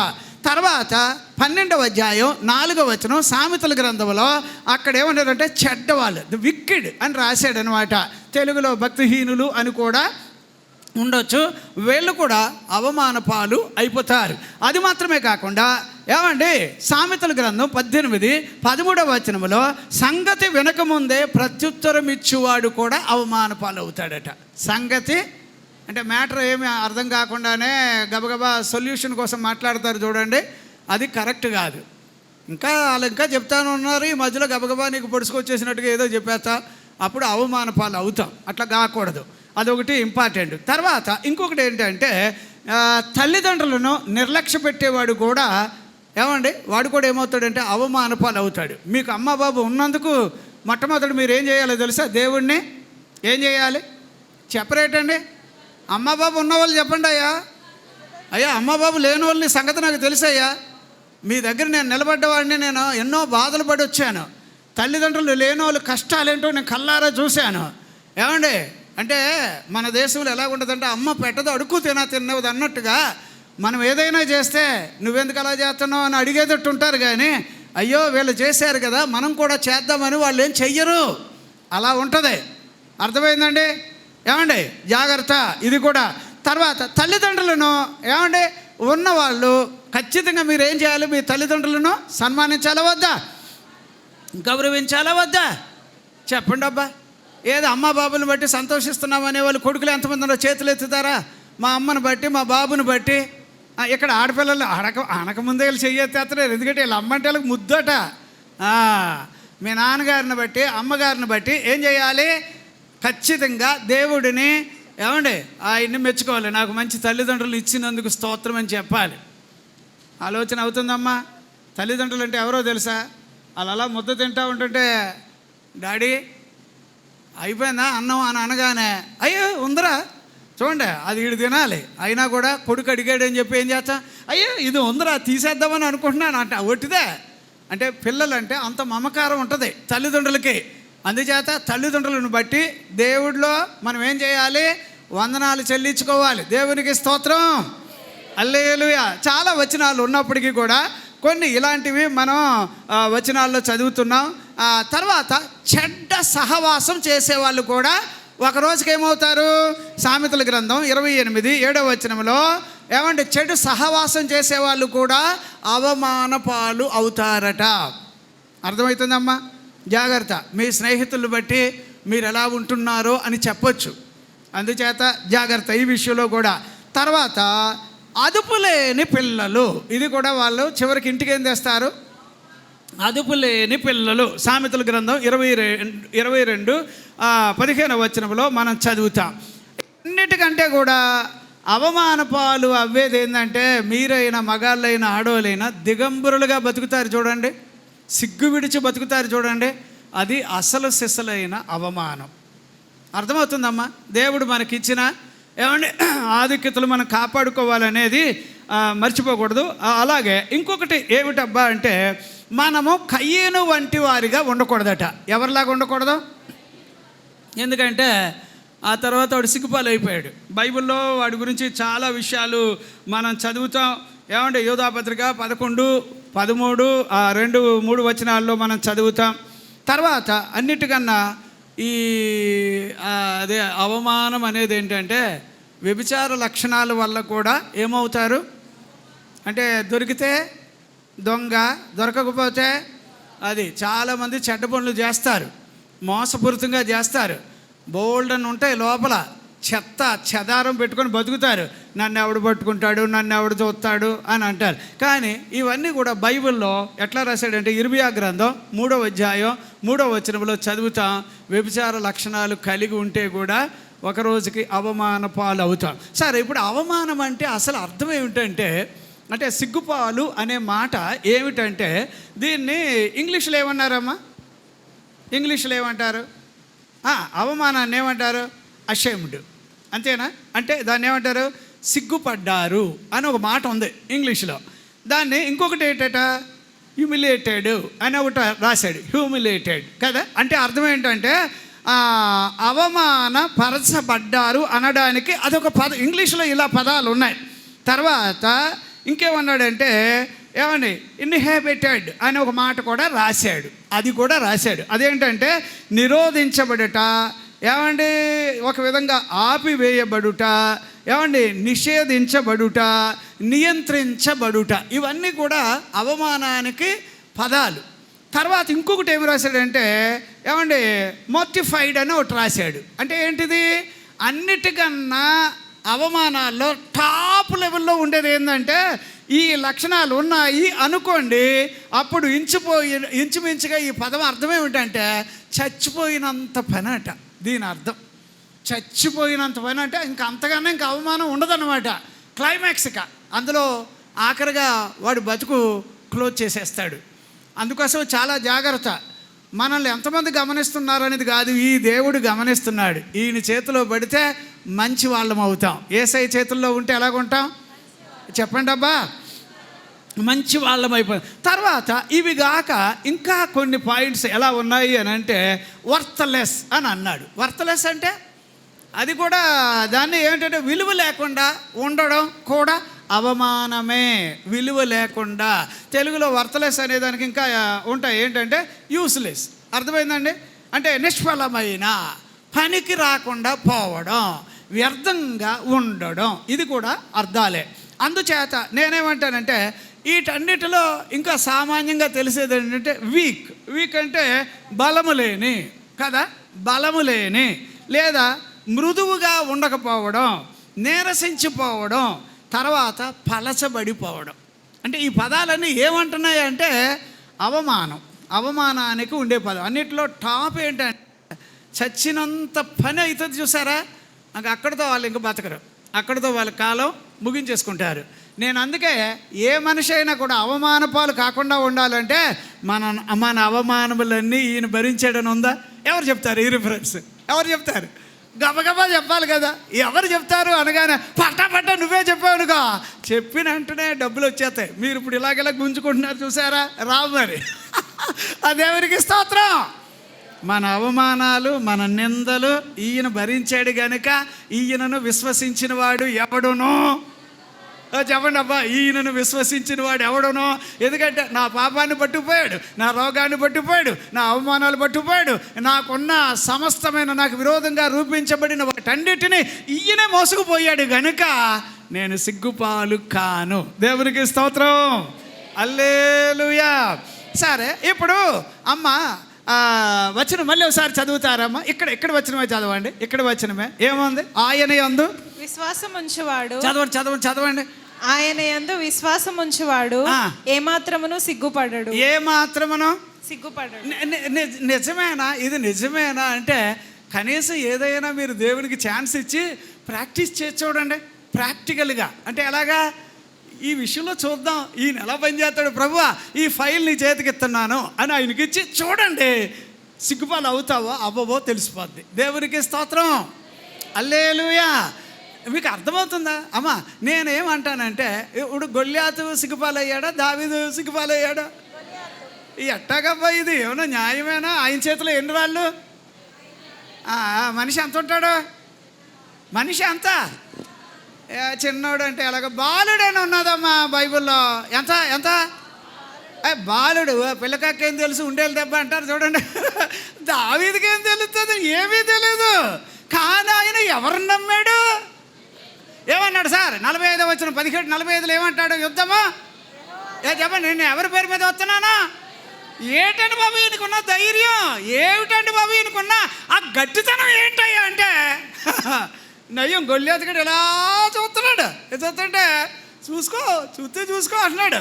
తర్వాత 12వ అధ్యాయం 4వ వచనం సామెతల గ్రంథంలో అక్కడ ఏమన్నారంటే చెడ్డవాళ్ళు, ది విక్కిడ్ అని రాశాడు అనమాట. తెలుగులో భక్తిహీనులు అని కూడా ఉండొచ్చు. వీళ్ళు కూడా అవమాన పాలు అయిపోతారు. అది మాత్రమే కాకుండా ఏమండి సామెతల గ్రంథం 18:13వ వచనంలో సంగతి వినకముందే ప్రత్యుత్తరం ఇచ్చేవాడు కూడా అవమాన పాలు అవుతాడట. సంగతి అంటే మ్యాటర్ ఏమి అర్థం కాకుండానే గబగబా సొల్యూషన్ కోసం మాట్లాడతారు చూడండి, అది కరెక్ట్ కాదు. వాళ్ళు ఇంకా చెప్తాను ఉన్నారు, ఈ మధ్యలో గబగబా నీకు పొడుచుకొచ్చేసినట్టుగా ఏదో చెప్పేస్తా, అప్పుడు అవమాన పాలు అవుతాం. అట్లా కాకూడదు, అదొకటి ఇంపార్టెంట్. తర్వాత ఇంకొకటి ఏంటంటే, తల్లిదండ్రులను నిర్లక్ష్య పెట్టేవాడు కూడా ఏమండి వాడు కూడా ఏమవుతాడంటే అవమాన పాలు అవుతాడు. మీకు అమ్మ బాబు ఉన్నందుకు మొట్టమొదటి మీరు ఏం చేయాలో తెలుసా? దేవుణ్ణి ఏం చేయాలి చెప్పరేటండి? అమ్మ బాబు ఉన్నవాళ్ళు చెప్పండి అయ్యా. అయ్యా అమ్మ బాబు లేని వాళ్ళని సంగతి నాకు తెలుసయ్యా. మీ దగ్గర నేను నిలబడ్డవాడిని, నేను ఎన్నో బాధలు పడి వచ్చాను. తల్లిదండ్రులు లేని వాళ్ళు కష్టాలేంటో నేను కల్లారా చూశాను. ఏమండి అంటే మన దేశంలో ఎలా ఉంటుందంటే అమ్మ పెట్టదు అడుక్కు తినవద్దు అన్నట్టుగా మనం ఏదైనా చేస్తే నువ్వెందుకు అలా చేస్తున్నావు అని అడిగేటట్టు ఉంటారు. కానీ అయ్యో వీళ్ళు చేశారు కదా మనం కూడా చేద్దామని వాళ్ళు ఏం చెయ్యరు. అలా ఉంటుంది. అర్థమైందండి? ఏమండి జాగ్రత్త ఇది కూడా. తర్వాత తల్లిదండ్రులను ఏమండి ఉన్నవాళ్ళు ఖచ్చితంగా మీరు ఏం చేయాలి? మీ తల్లిదండ్రులను సన్మానించాలా వద్దా? గౌరవించాలా వద్దా? చెప్పండి అబ్బా. ఏదో అమ్మ బాబుని బట్టి సంతోషిస్తున్నామనే వాళ్ళు కొడుకులు ఎంతమంది ఉన్నారో చేతులు ఎత్తుతారా? మా అమ్మని బట్టి మా బాబుని బట్టి. ఇక్కడ ఆడపిల్లలు ఆనకముందే వీళ్ళు చెయ్యెత్తేస్తారు. ఎందుకంటే వీళ్ళు అమ్మంటే వాళ్ళకి ముద్దట. మీ నాన్నగారిని బట్టి అమ్మగారిని బట్టి ఏం చేయాలి? ఖచ్చితంగా దేవుడిని ఏమండి ఆయన్ని మెచ్చుకోవాలి. నాకు మంచి తల్లిదండ్రులు ఇచ్చినందుకు స్తోత్రం అని చెప్పాలి. ఆలోచన అవుతుందమ్మా. తల్లిదండ్రులు అంటే ఎవరో తెలుసా? వాళ్ళు అలా ముద్ద తింటూ ఉంటుంటే డాడీ అయిపోయిందా అన్నం అని అనగానే అయ్యో ఉందరా చూడండి అది వీడు తినాలి అయినా కూడా కొడుకు అడిగాడని చెప్పి ఏం చేస్తాం? అయ్యో ఇది ఉందరా తీసేద్దామని అనుకుంటున్నాను అంట. ఒట్టిదే అంటే పిల్లలంటే అంత మమకారం ఉంటుంది తల్లిదండ్రులకి. అందుచేత తల్లిదండ్రులను బట్టి దేవుడిలో మనం ఏం చేయాలి? వందనాలు చెల్లించుకోవాలి. దేవునికి స్తోత్రం, హల్లెలూయా. చాలా వచనాలు ఉన్నప్పటికీ కూడా కొన్ని ఇలాంటివి మనం వచనాల్లో చదువుతున్నాం. తర్వాత చెడ్డ సహవాసం చేసేవాళ్ళు కూడా ఒక రోజుకి ఏమవుతారు? సామెతల గ్రంథం 28:7 వచనంలో ఏమంటే చెడు సహవాసం చేసేవాళ్ళు కూడా అవమాన పాలు అవుతారట. అర్థమవుతుందమ్మా? జాగ్రత్త. మీ స్నేహితులను బట్టి మీరు ఎలా ఉంటున్నారో అని చెప్పొచ్చు. అందుచేత జాగ్రత్త ఈ విషయంలో కూడా. తర్వాత అదుపులేని పిల్లలు, ఇది కూడా వాళ్ళు చివరికి ఇంటికి ఏం తెస్తారు? అదుపులేని పిల్లలు. సామెతల గ్రంథం 22:15 వచనంలో మనం చదువుతాం. అన్నిటికంటే కూడా అవమాన పాలు అవ్వేది ఏంటంటే మీరైనా మగాళ్ళైనా ఆడోళ్ళైనా దిగంబరులుగా బతుకుతారు చూడండి, సిగ్గు విడిచి బతుకుతారు చూడండి. అది అసలు సిసలైన అవమానం. అర్థమవుతుందమ్మా? దేవుడు మనకిచ్చిన ఏమంటే ఆధిక్యతలు మనం కాపాడుకోవాలనేది మర్చిపోకూడదు. అలాగే ఇంకొకటి ఏమిటబ్బా అంటే మనము కయ్యేను వంటి వారిగా ఉండకూడదట. ఎవరిలాగా ఉండకూడదు? ఎందుకంటే ఆ తర్వాత వాడు సిగ్గుపాలు అయిపోయాడు. బైబిల్లో వాడి గురించి చాలా విషయాలు మనం చదువుతాం. ఏమంటే యోధాపత్రిక 11:13 వచనాల్లో మనం చదువుతాం. తర్వాత అన్నిటికన్నా ఈ అదే అవమానం అనేది ఏంటంటే వ్యభిచార లక్షణాల వల్ల కూడా ఏమవుతారు అంటే దొరికితే దొంగ, దొరకకపోతే అది. చాలామంది చెడ్డ పనులు చేస్తారు, మోసపూరితంగా చేస్తారు, బోల్డ్ అని ఉంటాయి లోపల చెత్త చెదారం పెట్టుకొని బతుకుతారు. నన్ను ఎవడు పట్టుకుంటాడు, నన్ను ఎవడు చూస్తాడు అని అంటారు. కానీ ఇవన్నీ కూడా బైబిల్లో ఎట్లా రాశాడంటే ఇర్మియా గ్రంథం 3 వచనంలో చదువుతాం. వ్యభిచార లక్షణాలు కలిగి ఉంటే కూడా ఒక రోజుకి అవమాన పాలు అవుతాం. సరే, ఇప్పుడు అవమానం అంటే అసలు అర్థం ఏమిటంటే అంటే సిగ్గుపాలు అనే మాట ఏమిటంటే దీన్ని ఇంగ్లీష్లో ఏమన్నారమ్మా? ఇంగ్లీష్లో ఏమంటారు? అవమానాన్ని ఏమంటారు? అషేమ్డ్. అంతేనా? అంటే దాన్ని ఏమంటారు? సిగ్గుపడ్డారు అని ఒక మాట ఉంది ఇంగ్లీష్లో. దాన్ని ఇంకొకటి ఏంటట? హ్యూమిలియేటెడ్ అని ఒకటి రాశాడు, హ్యూమిలియేటెడ్ కదా. అంటే అర్థం ఏంటంటే అవమాన పరచబడ్డారు అనడానికి అదొక పదం. ఇంగ్లీష్లో ఇలా పదాలు ఉన్నాయి. తర్వాత ఇంకేమన్నాడంటే ఏమండి ఇన్హెబిటెడ్ అని ఒక మాట కూడా రాశాడు. అది కూడా రాశాడు. అదేంటంటే నిరోధించబడుట, ఏమండి ఒక విధంగా ఆపివేయబడుట, ఏమండి నిషేధించబడుట, నియంత్రించబడుట, ఇవన్నీ కూడా అవమానానికి పదాలు. తర్వాత ఇంకొకటి ఏమి రాశాడంటే ఏమండి మోర్టిఫైడ్ అని ఒకటి రాశాడు. అంటే ఏంటిది? అన్నిటికన్నా అవమానాల్లో టాప్ లెవెల్లో ఉండేది ఏంటంటే ఈ లక్షణాలు ఉన్నాయి అనుకోండి, అప్పుడు ఇంచుమించుగా ఈ పదం అర్థం ఏమిటంటే చచ్చిపోయినంత పని అట. దీని అర్థం చచ్చిపోయినంత పని అంటే ఇంకా అంతగానే ఇంకా అవమానం ఉండదన్నమాట. క్లైమాక్స్గా అందులో ఆఖరిగా వాడు బతుకు క్లోజ్ చేసేస్తాడు. అందుకోసం చాలా జాగ్రత్త. మనల్ని ఎంతమంది గమనిస్తున్నారు అనేది కాదు, ఈ దేవుడు గమనిస్తున్నాడు. ఈయన చేతిలో పడితే మంచి వాళ్ళం అవుతాం. యేసయ్య చేతుల్లో ఉంటే ఎలాగుంటాం? చెప్పండి అబ్బా. మంచి వాళ్ళం అయిపోయి తర్వాత ఇవి గాక ఇంకా కొన్ని పాయింట్స్ ఎలా ఉన్నాయి అని అంటే వర్త్లెస్ అని అన్నాడు. వర్త్లెస్ అంటే అది కూడా దాన్ని ఏంటంటే విలువ లేకుండా ఉండడం కూడా అవమానమే. విలువ లేకుండా తెలుగులో వర్త్లెస్ అనే దానికి ఇంకా ఉంటాయి ఏంటంటే యూస్లెస్. అర్థమైందండి? అంటే నిష్ఫలమైన, పనికి రాకుండా పోవడం, వ్యర్థంగా ఉండడం, ఇది కూడా అర్థాలే. అందుచేత నేనేమంటానంటే వీటన్నిటిలో ఇంకా సామాన్యంగా తెలిసేది ఏంటంటే వీక్. వీక్ అంటే బలము లేని కదా, బలము లేని లేదా మృదువుగా ఉండకపోవడం, నీరసించిపోవడం, తర్వాత పలచబడిపోవడం. అంటే ఈ పదాలన్నీ ఏమంటున్నాయి అంటే అవమానం, అవమానానికి ఉండే పదం. అన్నిటిలో టాప్ ఏంటంటే చచ్చినంత పని అవుతుంది చూసారా, నాకు అక్కడితో వాళ్ళు ఇంకా బతకరు, అక్కడితో వాళ్ళ కాలం ముగించేసుకుంటారు. నేను అందుకే ఏ మనిషి అయినా కూడా అవమాన పాలు కాకుండా ఉండాలంటే మన అవమానములన్నీ ఈయన భరించాడని ఉందా? ఎవరు చెప్తారు ఈ రిఫరెన్స్? ఎవరు చెప్తారు? గబగబా చెప్పాలి కదా. ఎవరు చెప్తారు అనగానే పట్ట నువ్వే చెప్పావునుగా, చెప్పిన వెంటనే డబ్బులు వచ్చేస్తాయి. మీరు ఇప్పుడు ఇలాగెలా గుంజుకుంటున్నారు చూసారా, రావు మరి. అదేవరికి స్తోత్రం. మన అవమానాలు, మన నిందలు ఈయన భరించాడు గనుక ఈయనను విశ్వసించిన వాడు ఎవడునో, చెప్పండి అబ్బా, ఈయనను విశ్వసించిన వాడు ఎవడునో. ఎందుకంటే నా పాపాన్ని పట్టుకుపోయాడు, నా రోగాన్ని పట్టుకుపోయాడు, నా అవమానాలు పట్టుకుపోయాడు, నాకున్న సమస్తమైన నాకు విరోధంగా రూపించబడిన వాటన్నిటినీ ఈయనే మోసుకుపోయాడు గనుక నేను సిగ్గుపాలు కాను. దేవునికి స్తోత్రం. హల్లెలూయా. సరే, ఇప్పుడు అమ్మ వచ్చిన మళ్ళీ ఒకసారి చదువుతారమ్మా. ఇక్కడ వచ్చినమే చదవండి. ఇక్కడ వచ్చినమే ఏముంది? ఆయన యందు విశ్వాసం ఉంచువాడు. చదవండి. ఆయన యందు విశ్వాసం ఉంచువాడు ఏమాత్రమును సిగ్గుపడడు. ఏమాత్రమును సిగ్గుపడడు. నిజమేనా? ఇది నిజమేనా అంటే కనీసం ఏదైనా మీరు దేవునికి ఛాన్స్ ఇచ్చి ప్రాక్టీస్ చేసి చూడండి ప్రాక్టికల్గా. అంటే ఎలాగా? ఈ విషయంలో చూద్దాం, ఈయన ఎలా పనిచేస్తాడు, ప్రభువా ఈ ఫైల్ నీ చేతికి ఇస్తున్నాను అని ఆయనకి ఇచ్చి చూడండి. సిగ్గుపాలు అవుతావో అవ్వవో తెలిసిపోద్ది. దేవునికి స్తోత్రం. హల్లెలూయా. మీకు అర్థమవుతుందా అమ్మా? నేనేమంటానంటే ఇప్పుడు గొల్యాతు సిగ్గుపాలయ్యాడా, దావీదు సిగ్గుపాలయ్యాడా? ఎట్టాగబ్బా ఇది? ఏమన్నా న్యాయమేనా? ఆయన చేతిలో ఎన్ని రాళ్ళు? మనిషి ఎంత ఉంటాడు? మనిషి అంత చిన్నోడు అంటే ఎలాగ బాలుడని ఉన్నదమ్మా బైబిల్లో. ఎంత బాలుడు. పిల్లకాకేం తెలుసు, ఉండేది దెబ్బ అంటారు చూడండి. దావీదుకి ఏం తెలుస్తుంది? ఏమీ తెలీదు. కానీ ఆయన ఎవరిని నమ్మాడు? ఏమన్నాడు సార్? 45 వచ్చిన 17:45 ఏమంటాడు? యుద్ధమా? చెప్పండి, నేను ఎవరి పేరు మీద వస్తున్నానా? ఏటండి బాబు ఈయనకున్న ధైర్యం? ఏమిటండి బాబు ఈయనకున్న ఆ గట్టితనం ఏంటయ్యా అంటే నయ్యం గొల్యాతుగడు ఎలా చూస్తున్నాడు. చూస్తుంటే చూసుకో అంటున్నాడు.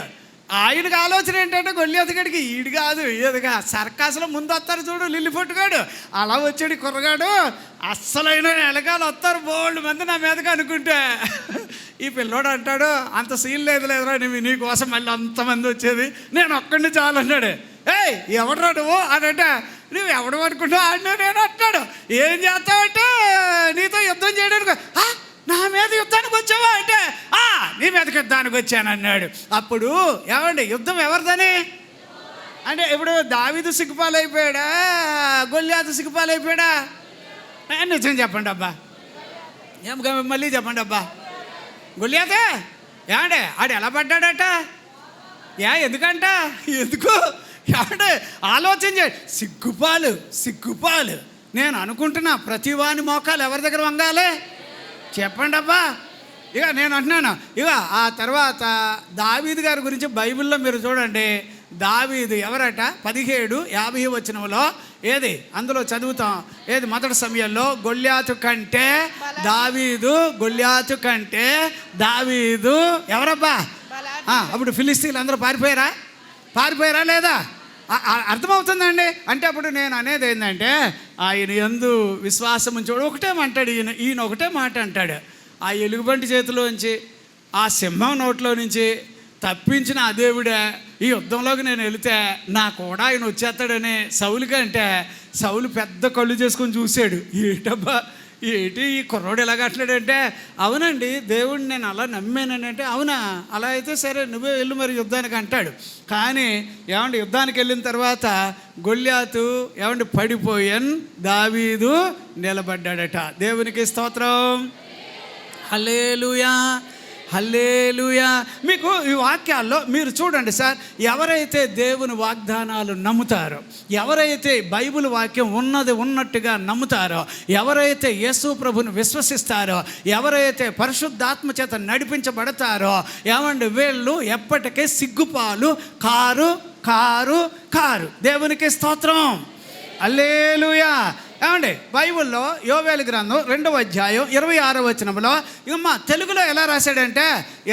ఆయనకు ఆలోచన ఏంటంటే గొల్యాతుగడికి ఈడు కాదు ఏదిగా సర్కాసులో ముందు వస్తారు చూడు లిల్లి పొట్టుగాడు, అలా వచ్చాడు కుర్రగాడు. అస్సలైన ఎలగాలు వస్తారు బోల్డ్ మంది నా మీదకి అనుకుంటే ఈ పిల్లోడు అంటాడు అంత సీన్ లేదురా నీకోసం మళ్ళీ అంతమంది వచ్చేది, నేను ఒక్కడిని చాలు అన్నాడు. ఎవడరా నువ్వు అని అంటే నువ్వు ఎవడు అనుకుంటావు ఆడినా నేను అంటాడు. ఏం చేస్తావంటే నీతో యుద్ధం చేయడానికి. నా మీద యుద్ధానికి వచ్చావా అంటే నీ మీదకి యుద్ధానికి వచ్చాను అన్నాడు. అప్పుడు ఏమండి యుద్ధం ఎవరిదని అంటే ఇప్పుడు దావీదు సిగ్గుపాలైపోయాడా, గొల్యాతు సిగ్గుపాలైపోయాడా? నిజం చెప్పండి అబ్బా, మళ్ళీ చెప్పండి అబ్బా. గొల్యాతే ఏమంటే ఆడు ఎలా పడ్డాడట? ఎందుకు ఏమంటే ఆలోచన చేయండి. సిగ్గుపాలు నేను అనుకుంటున్నా ప్రతి వాని మోకాలు ఎవరి దగ్గర వంగాలి చెప్పండి అబ్బా. ఇక నేను అంటున్నాను. ఇక ఆ తర్వాత దావీదు గారి గురించి బైబిల్లో మీరు చూడండి. దావీదు ఎవరట? 17:50 వచనంలో ఏది అందులో చదువుతాం. ఏది మొదటి సమయంలో గొల్యాతు కంటే దావీదు ఎవరబ్బా? అప్పుడు ఫిలిస్తీన్లు అందరూ పారిపోయారా లేదా? అర్థమవుతుందండి. అంటే అప్పుడు నేను అనేది ఏంటంటే ఆయన యందు విశ్వాసం ఉంచి ఒకటేమంటాడు ఈయన ఒకటే మాట అంటాడు. ఆ ఎలుగుబంటి చేతిలోంచి ఆ సింహం నోట్లో నుంచి తప్పించిన ఆ దేవుడే ఈ యుద్ధంలోకి నేను వెళితే నా కూడా ఆయన వచ్చేస్తాడని సౌలుకి అంటే సౌలు పెద్ద కళ్ళు చేసుకొని చూశాడు. ఏంటబ్బా ఏంటి ఈ కుర్రోడు ఎలాగ అట్లాడంటే, అవునండి దేవుడిని నేను అలా నమ్మానని. అంటే అవునా, అలా అయితే సరే నువ్వే వెళ్ళు మరి యుద్ధానికి అంటాడు. కానీ ఏమంటే యుద్ధానికి వెళ్ళిన తర్వాత గొల్యాతు ఏమంటే పడిపోయాను, దావీదు నిలబడ్డాడట. దేవునికి స్తోత్రం, హల్లెలూయా హల్లెలూయా. మీకు ఈ వాక్యాల్లో మీరు చూడండి సార్, ఎవరైతే దేవుని వాగ్దానాలు నమ్ముతారో, ఎవరైతే బైబిల్ వాక్యం ఉన్నది ఉన్నట్టుగా నమ్ముతారో, ఎవరైతే యేసు ప్రభుని విశ్వసిస్తారో, ఎవరైతే పరిశుద్ధాత్మ చేత నడిపించబడతారో, ఏమండి వీళ్ళు ఎప్పటికీ సిగ్గుపాలు కారు కారు కారు. దేవునికి స్తోత్రం, హల్లెలూయా. ఏమండి బైబిల్లో యోవేలు గ్రంథం 2వ అధ్యాయం 26వ వచనంలో ఇమ్మా తెలుగులో ఎలా రాశాడంటే,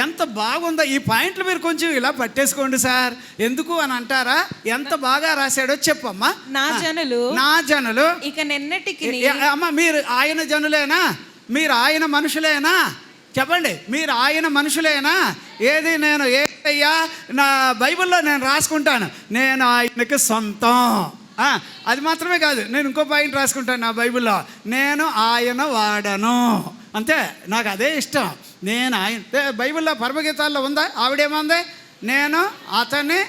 ఎంత బాగుందో. ఈ పాయింట్లు మీరు కొంచెం ఇలా పట్టేసుకోండి సార్. ఎందుకు అని అంటారా? ఎంత బాగా రాశాడో చెప్పమ్మా. నా జనులు ఇక నిన్నటికి అమ్మ మీరు ఆయన జనులేనా? మీరు ఆయన మనుషులేనా? చెప్పండి, మీరు ఆయన మనుషులేనా? ఏది నేను ఏయ్యా నా బైబిల్లో నేను రాసుకుంటాను, నేను ఆయనకి సొంతం. అది మాత్రమే కాదు, నేను ఇంకో పాయింట్ రాసుకుంటాను నా బైబిల్లో, నేను ఆయన వాడను. అంతే, నాకు అదే ఇష్టం. నేను ఆయన బైబిల్లో పరమగీతాల్లో ఉందా? ఆవిడేమంది? నేను అతన్ని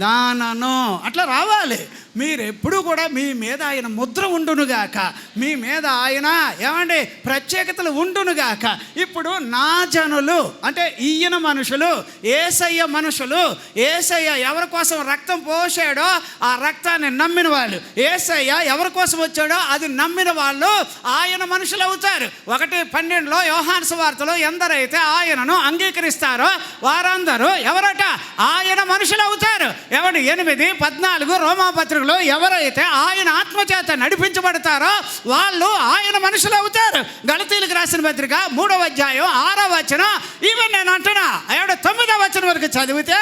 దానను. అట్లా రావాలి. మీరు ఎప్పుడు కూడా మీ మీద ఆయన ముద్ర ఉండునుగాక, మీ మీద ఆయన ఏమండి ప్రత్యేకతలు ఉండునుగాక. ఇప్పుడు నా జనులు అంటే ఈయన మనుషులు, యేసయ్య మనుషులు. యేసయ్య ఎవరి కోసం రక్తం పోసాడో ఆ రక్తాన్ని నమ్మిన వాళ్ళు, యేసయ్య ఎవరి కోసం వచ్చాడో అది నమ్మిన వాళ్ళు ఆయన మనుషులు అవుతారు. 1:12 యోహాను సువార్తలో ఎందరైతే ఆయనను అంగీకరిస్తారో వారందరూ ఎవరట? ఆయన మనుషులు అవుతారు. ఎవరు? 8:14 రోమాపత్రికలో ఎవరైతే ఆయన ఆత్మచేత నడిపించబడతారో వాళ్ళు ఆయన మనుషులు అవుతారు. గలతీయులకు రాసిన పత్రిక 3వ అధ్యాయం 6వ వచనం, ఈవెన్ నేను అంటున్నా 9వ వచనం వరకు చదివితే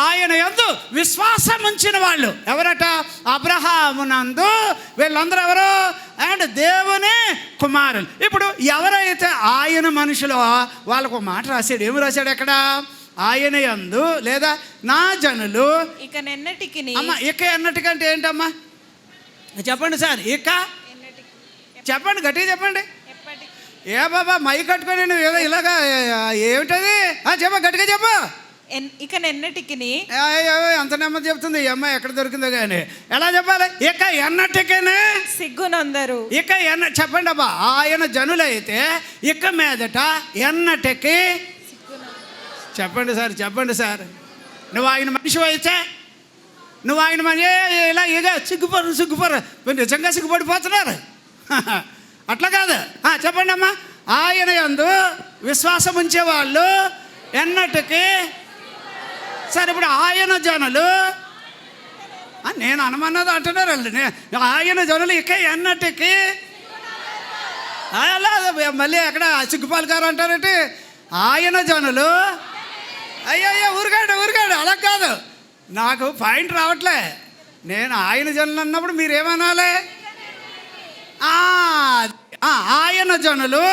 ఆయన యందు విశ్వాసం ఉంచిన వాళ్ళు ఎవరట? అబ్రహామునందు. వీళ్ళందరూ ఎవరు? అండ్ దేవుని కుమారులు. ఇప్పుడు ఎవరైతే ఆయన మనుషులో వాళ్ళకు మాట రాశాడు. ఏమి రాశాడు అక్కడ? ఆయన యందు లేదా నా జనులు ఇక నిన్నటికి. అమ్మ ఇక ఎన్నటికంటే ఏంటమ్మా చెప్పండి సార్? ఇక చెప్పండి, గట్టిగా చెప్పండి. ఏ బాబా మై కట్టుకొని నువ్వు ఏదో ఇలాగా ఏమిటది? చెప్ప, గట్టిగా చెప్పు. ఇక నిన్నటికి. అంత నెమ్మది చెప్తుంది ఈ అమ్మాయి, ఎక్కడ దొరికిందో కానీ. ఎలా చెప్పాలి? ఇక ఎన్నటికనే సిగ్గునందరు. ఇక చెప్పండి అబ్బా. ఆయన జనులైతే ఇక మీదట ఎన్నటికి. చెప్పండి సార్, చెప్పండి సార్. నువ్వు ఆయన మనిషి అయితే, నువ్వు ఆయన మనిషి ఇలా ఇక సిగ్గుపరు నిజంగా సిగ్గుపడిపోతున్నారు. అట్లా కాదు. చెప్పండి అమ్మా. ఆయన యందు విశ్వాసం ఉంచేవాళ్ళు ఎన్నటికి. సరే, ఇప్పుడు ఆయన జనులు నేను అనమన్నది అంటున్నారు అండి. ఆయన జనులు ఇక ఎన్నటికి. అలా మళ్ళీ ఎక్కడ సిగ్గుపాలు గారు అంటారంటే ఆయన జనులు. అయ్యో ఊరుగాడు అలా కాదు. నాకు పాయింట్ రావట్లే. నేను ఆయన జనులు అన్నప్పుడు మీరేమనాలి? ఆయన జనులు.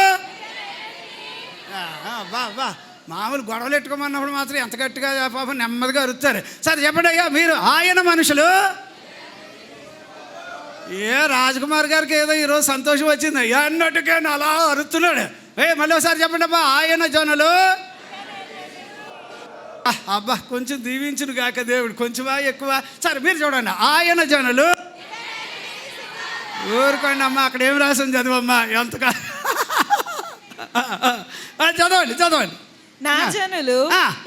బా మామూలు గొడవలు ఎట్టుకోమన్నప్పుడు మాత్రం ఎంత గట్టిగా పాపం నెమ్మదిగా అరుస్తారు. సరే చెప్పండి అయ్యా, మీరు ఆయన మనుషులు. ఏ రాజకుమార్ గారికి ఏదో ఈరోజు సంతోషం వచ్చింది అన్నట్టుగా అలా అరుస్తున్నాడు. మళ్ళీ ఒకసారి చెప్పండి అబ్బా. ఆయన జనులు. అబ్బా కొంచెం దీవించును గాక దేవుడు, కొంచెమా ఎక్కువ. సరే మీరు చూడండి. ఆయన జనులు. ఊరుకోండి అమ్మా, అక్కడ ఏం రాసింది చదువమ్మా. ఎంతగా చదవండి. నా జనులు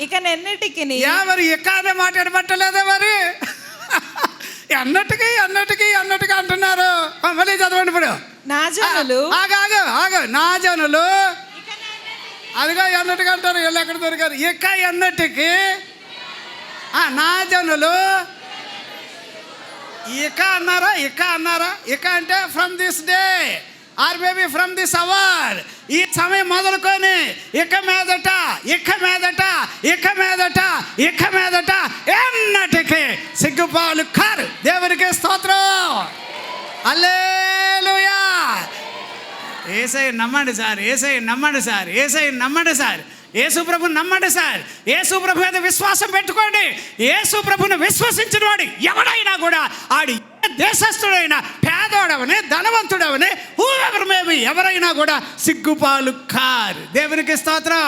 ఇక నిన్నటికి. మరి ఎక్కడే మాట్లాడబట్టలేదా మరి? అన్నట్టుగా అంటున్నారు. మళ్ళీ చదవండి ఇప్పుడు. నా జనులు. ఆగు. నా జనులు అదిగా ఎన్నట్టుగా అంటారు. వీళ్ళు ఎక్కడ దొరికారు? ఇక ఎన్నటికి. నా జనులు ఇక అన్నారా? ఇక అంటే from this day or maybe from this hour. ఈ సమయం మొదలుకొని ఇక మీదట ఎన్నటికి సిగ్గుపాలు కారు. దేవునికి స్తోత్రం, హల్లెలూయా. యేసయ్య నమ్మండి సార్. యేసు ప్రభుని నమ్మండి సార్. యేసు ప్రభు మీద విశ్వాసం పెట్టుకోండి. యేసు ప్రభుని విశ్వసించిన వాడు ఎవడైనా కూడా ఆడి దేశస్థుడైనా పేద పేదవాడవని, ధనవంతుడవని, హూఎవర్ మేబీ, ఎవరైనా కూడా సిగ్గుపాలు కారు. దేవునికి స్తోత్రం.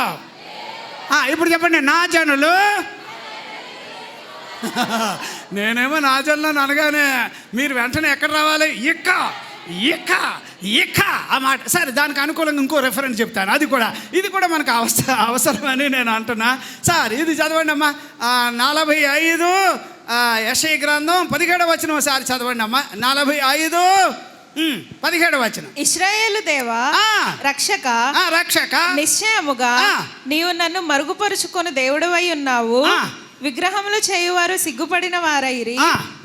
ఇప్పుడు చెప్పండి, నా జనులు. నేనేమో నా జనులను అనగానే మీరు వెంటనే ఎక్కడ రావాలి? ఇక్క ఆ మాట. సరే, దానికి అనుకూలంగా ఇంకో రెఫరెన్స్ చెప్తాను. ఇది కూడా మనకు అవసరమని నేను అంటున్నా. సార్ ఇది చదవండి అమ్మా. 45 యెషయా గ్రంథం 17వ వచనం ఒకసారి చదవండి అమ్మా. 45 17వ వచనం. ఇశ్రాయేలు దేవా, రక్షక, నిశ్చయముగా నీవు నన్ను మరుగుపరుచుకొని దేవుడవై ఉన్నావు. విగ్రహములు చేయువారు సిగ్గుపడిన వారైరి,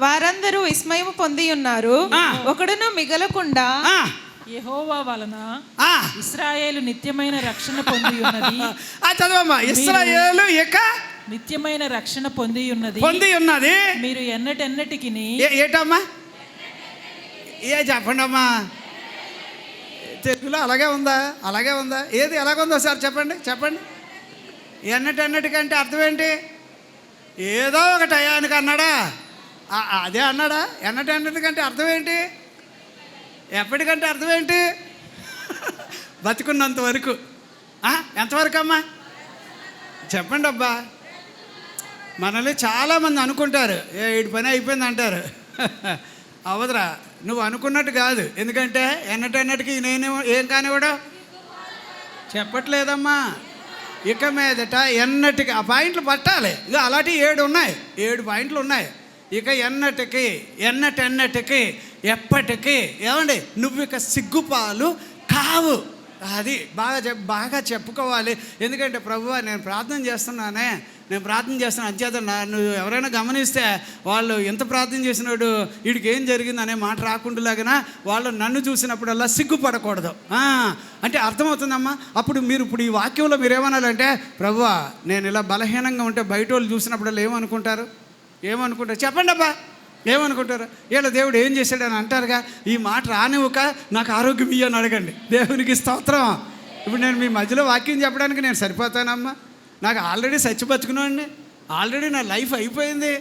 వారందరూ విస్మయము పొంది ఉన్నారు. ఒకడును మిగలకుండా యెహోవా వలన ఇశ్రాయేలు నిత్యమైన రక్షణ పొంది ఉన్నది. చదవమ్మా. ఇశ్రాయేలు నిత్యమైన రక్షణ పొంది ఉన్నది. మీరు ఎన్నటెన్నటికి ఏటమ్మా? చెప్పండి అమ్మా. తెలుగులో అలాగే ఉందా? ఏది ఎలాగుందో సార్ చెప్పండి. ఎన్నటెన్నటికంటే అర్థం ఏంటి? ఏదో ఒక టయానికి అన్నాడా? అదే అన్నాడా? ఎన్నటెన్నటికంటే అర్థం ఏంటి? ఎప్పటికంటే అర్థం ఏంటి? బతికున్నంత వరకు. ఎంతవరకు అమ్మా? చెప్పండి అబ్బా. మనల్ని చాలామంది అనుకుంటారు, వీడి పని అయిపోయింది అంటారు. అవదరా, నువ్వు అనుకున్నట్టు కాదు. ఎందుకంటే ఎన్నటెన్నటికి ఏం కానివ్వడు చెప్పట్లేదమ్మా. ఇక మీదట ఎన్నటికి ఆ పాయింట్లు పట్టాలి. ఇక అలాంటి 7 పాయింట్లు ఉన్నాయి. ఇక ఎన్నటెన్నటికి ఎప్పటికీ ఏమండి నువ్వు ఇక సిగ్గుపాలు కావు. అది బాగా చెప్పుకోవాలి. ఎందుకంటే ప్రభువా, నేను ప్రార్థన చేస్తున్నాను. అంచేత నువ్వు ఎవరైనా గమనిస్తే వాళ్ళు ఎంత ప్రార్థన చేసినాడు, వీడికి ఏం జరిగింది అనే మాట రాకుండా వాళ్ళు నన్ను చూసినప్పుడల్లా సిగ్గుపడకూడదు అంటే అర్థమవుతుందమ్మా. అప్పుడు ఇప్పుడు ఈ వాక్యంలో మీరు ఏమనాలంటే, ప్రభువా నేను ఇలా బలహీనంగా ఉంటే బయట వాళ్ళు చూసినప్పుడల్లా ఏమనుకుంటారు? చెప్పండి అబ్బా. ఏమనుకుంటారు? వీళ్ళ దేవుడు ఏం చేశాడని అంటారుగా. ఈ మాట రానివ్వక నాకు ఆరోగ్యం ఇయ్యని అడగండి. దేవునికి స్తోత్రం. ఇప్పుడు నేను మీ మధ్యలో వాక్యం చెప్పడానికి నేను సరిపోతానమ్మా? నాకు ఆల్రెడీ చచ్చిపోతుకున్నాండి. ఆల్రెడీ నా లైఫ్ అయిపోయింది.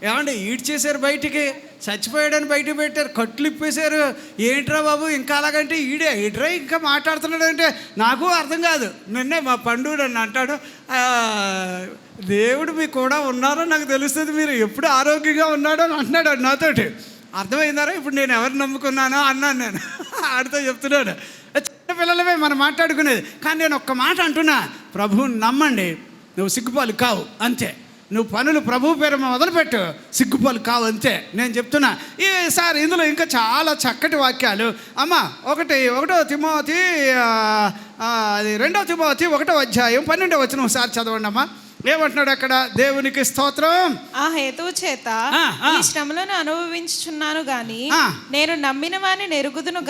ఏమంటే ఈడ్ చేశారు, బయటికి చచ్చిపోయాడని బయటకు పెట్టారు, కట్లు ఇప్పేశారు. ఏంట్రా బాబు ఇంకా అలాగంటే ఈడ్రా ఇంకా మాట్లాడుతున్నాడు అంటే నాకు అర్థం కాదు. నిన్నే మా పండు నన్ను అంటాడు, దేవుడు మీకు కూడా ఉన్నారో నాకు తెలుస్తుంది, మీరు ఎప్పుడు ఆరోగ్యంగా ఉన్నాడో అని అంటున్నాడు నాతోటి. అర్థమైందారా? ఇప్పుడు నేను ఎవరు నమ్ముకున్నానో అన్నాను. నేను ఆడితో చెప్తున్నాను. చిన్నపిల్లలమే మనం మాట్లాడుకునేది. కానీ నేను ఒక్క మాట అంటున్నా, ప్రభువుని నమ్మండి, నువ్వు సిగ్గుపాలు కావు అంతే. నువ్వు పనులు ప్రభు పేరు మొదలుపెట్టు, సిగ్గుపాలు కావు అంతే. నేను చెప్తున్నా. ఈసారి ఇందులో ఇంకా చాలా చక్కటి వాక్యాలు అమ్మా. 1 తిమోతి 2 తిమోతి 1వ అధ్యాయం 12వ వచనం ఒకసారి చదవండి అమ్మా. ఏమంటున్నాడు అక్కడ? దేవునికి స్తోత్రం. ఆ హేతువు చేత ఈ శ్రమలను అనుభవించుచున్నాను గాని నేను నమ్మిన వానిని ఎరుగుదును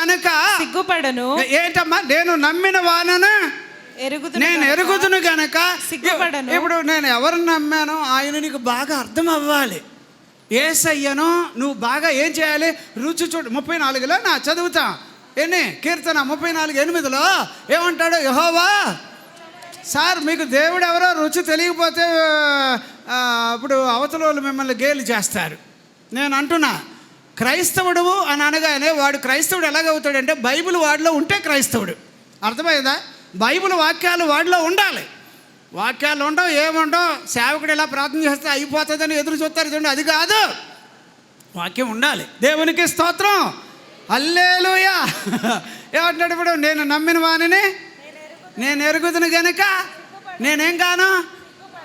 గనుక సిగ్గుపడను. ఏంటమ్మా? నేను నమ్మిన వానను నేను ఎరుగుదును గనక సిగ్గుపడను. ఇప్పుడు నేను ఎవరు నమ్మానో ఆయన నీకు బాగా అర్థం అవ్వాలి. యేసయ్యను నువ్వు బాగా ఏం చేయాలి? రుచి చూడు. 34లో నా చదువుతా. కీర్తన 34:8 ఏమంటాడు? యెహోవా. సార్ మీకు దేవుడు ఎవరో రుచి తెలియకపోతే ఇప్పుడు అవతల వాళ్ళు మిమ్మల్ని గేలి చేస్తారు. నేను అంటున్నా, క్రైస్తవుడు అని అనగానే వాడు క్రైస్తవుడు ఎలాగవుతాడంటే బైబిల్ వాడిలో ఉంటే క్రైస్తవుడు. అర్థమైందా? బైబిల్ వాక్యాలు వాడిలో ఉండాలి. వాక్యాలు ఉండవు, ఏముండవు. సేవకుడు ఎలా ప్రార్థన చేస్తే అయిపోతుందని ఎదురు చూస్తారు చూడండి, అది కాదు. వాక్యం ఉండాలి. దేవునికి స్తోత్రం. హల్లెలూయా. ఏమంటాడు ఇప్పుడు? నేను నమ్మిన వానిని నేను ఎరుగుదును గనుక నేనేం కాను.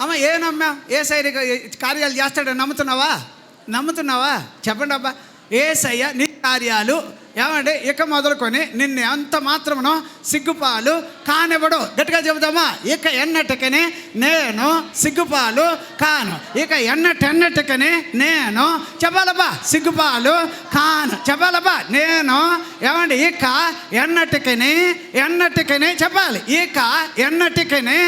అమ్మ ఏ నమ్మా? యేసయ్య కార్యాలు చేస్తాడని నమ్ముతున్నావా? చెప్పండి అబ్బా. యేసయ్య నీ కార్యాలు ఏమంటే ఇక మొదలుకొని నిన్ను ఎంత మాత్రమునో సిగ్గుపాలు కానివ్వడు. గట్టిగా చెబుతామా? ఇక ఎన్నటికని నేను సిగ్గుపాలు కాను. ఇక ఎన్నటెన్నటికని నేను చెప్పాలబ్బా సిగ్గుపాలు కాను. చెప్పాలబ్బా నేను ఏమండి ఇక ఎన్నటికని చెప్పాలి. ఇక ఎన్నటికని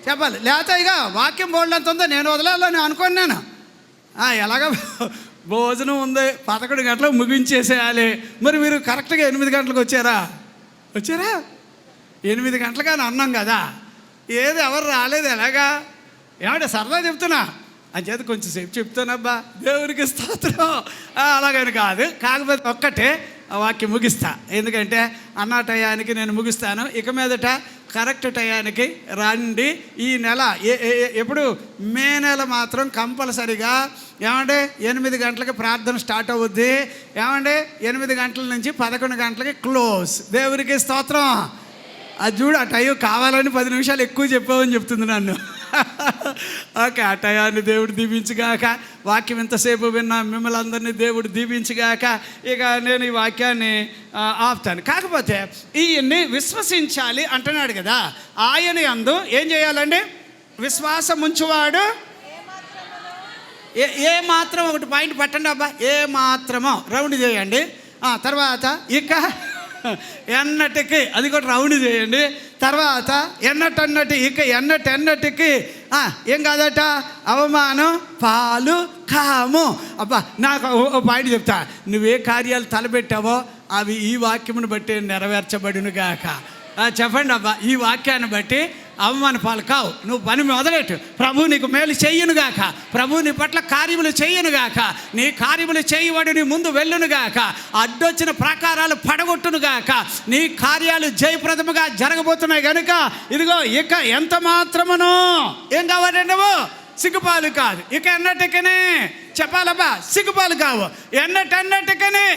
చెప్పాలి. లేకపోతే ఇక వాక్యం బోర్డులంత ఉందో నేను వదలాలని అనుకోను. నేను ఎలాగ భోజనం ఉంది, 11 గంటలకు ముగించేసేయాలి. మరి మీరు కరెక్ట్గా 8 గంటలకు వచ్చారా? 8 గంటలకని అన్నాం కదా. ఎవరు రాలేదు. ఎలాగా? ఏమంటే సరదా చెప్తున్నా. అని చేత కొంచెం సేపు చెప్తానబ్బా, దేవునికి స్తోత్రం. అలాగని కాదు, కాకపోతే ఒక్కటే వాక్యం ముగిస్తా. ఎందుకంటే అన్న టయానికి నేను ముగిస్తాను. ఇక మీదట కరెక్ట్ టయానికి రండి. ఈ నెల ఎప్పుడు మే నెల మాత్రం కంపల్సరిగా ఏమంటే 8 గంటలకి ప్రార్థన స్టార్ట్ అవుద్ది. ఏమంటే 8 గంటల నుంచి 11 గంటలకి క్లోజ్. దేవునికి స్తోత్రం. అది చూడు, ఆ టైం కావాలని 10 నిమిషాలు ఎక్కువ చెప్పావని చెప్తుంది నన్ను. ఓకే, ఆ టయాన్ని దేవుడు దీవించుగాక. వాక్యం ఇంతసేపు విన్నా మిమ్మల్ని అందరినీ దేవుడు దీవించుగాక. ఇక నేను ఈ వాక్యాన్ని ఆపుతాను. కాకపోతే ఈయన్ని విశ్వసించాలి అంటున్నాడు కదా, ఆయన యందు ఏం చేయాలండి? విశ్వాసం ఉంచువాడు ఏ మాత్రం, ఒకటి పాయింట్ పట్టండి అబ్బా, ఏ మాత్రమో రౌండ్ చేయండి. తర్వాత ఇక ఎన్నటికి, అది కూడా రౌండ్ చేయండి. తర్వాత ఎన్నటన్నటి, ఇక ఎన్నటికి ఏం కాదట, అవమానం పాలు కాము. అబ్బా, నాకు ఓ పాయింట్ చెప్తా. నువ్వే కార్యాలు తలపెట్టావో అవి ఈ వాక్యమును బట్టి నెరవేర్చబడును గాక. చెప్పండి అబ్బా, ఈ వాక్యాన్ని బట్టి అవమాన పాలు కావు. నువ్వు పని మొదలెట్టు. ప్రభు నీకు మేలు చెయ్యునుగాక. ప్రభు నీ పట్ల కార్యములు చెయ్యునుగాక. నీ కార్యములు చేయబడి నీ ముందు వెళ్ళునుగాక. అడ్డొచ్చిన ప్రాకారాలు పడగొట్టునుగాక. నీ కార్యాలు జయప్రదముగా జరగబోతున్నాయి కనుక ఇదిగో ఇక ఎంత మాత్రమును ఏం కావాలండి నువ్వు? సిగ్గుపాలు కాదు. ఇక ఎన్నటికనే చెప్పాలబ్బా, సిగ్గుపాలు కావు. ఎన్నటన్నటికనే.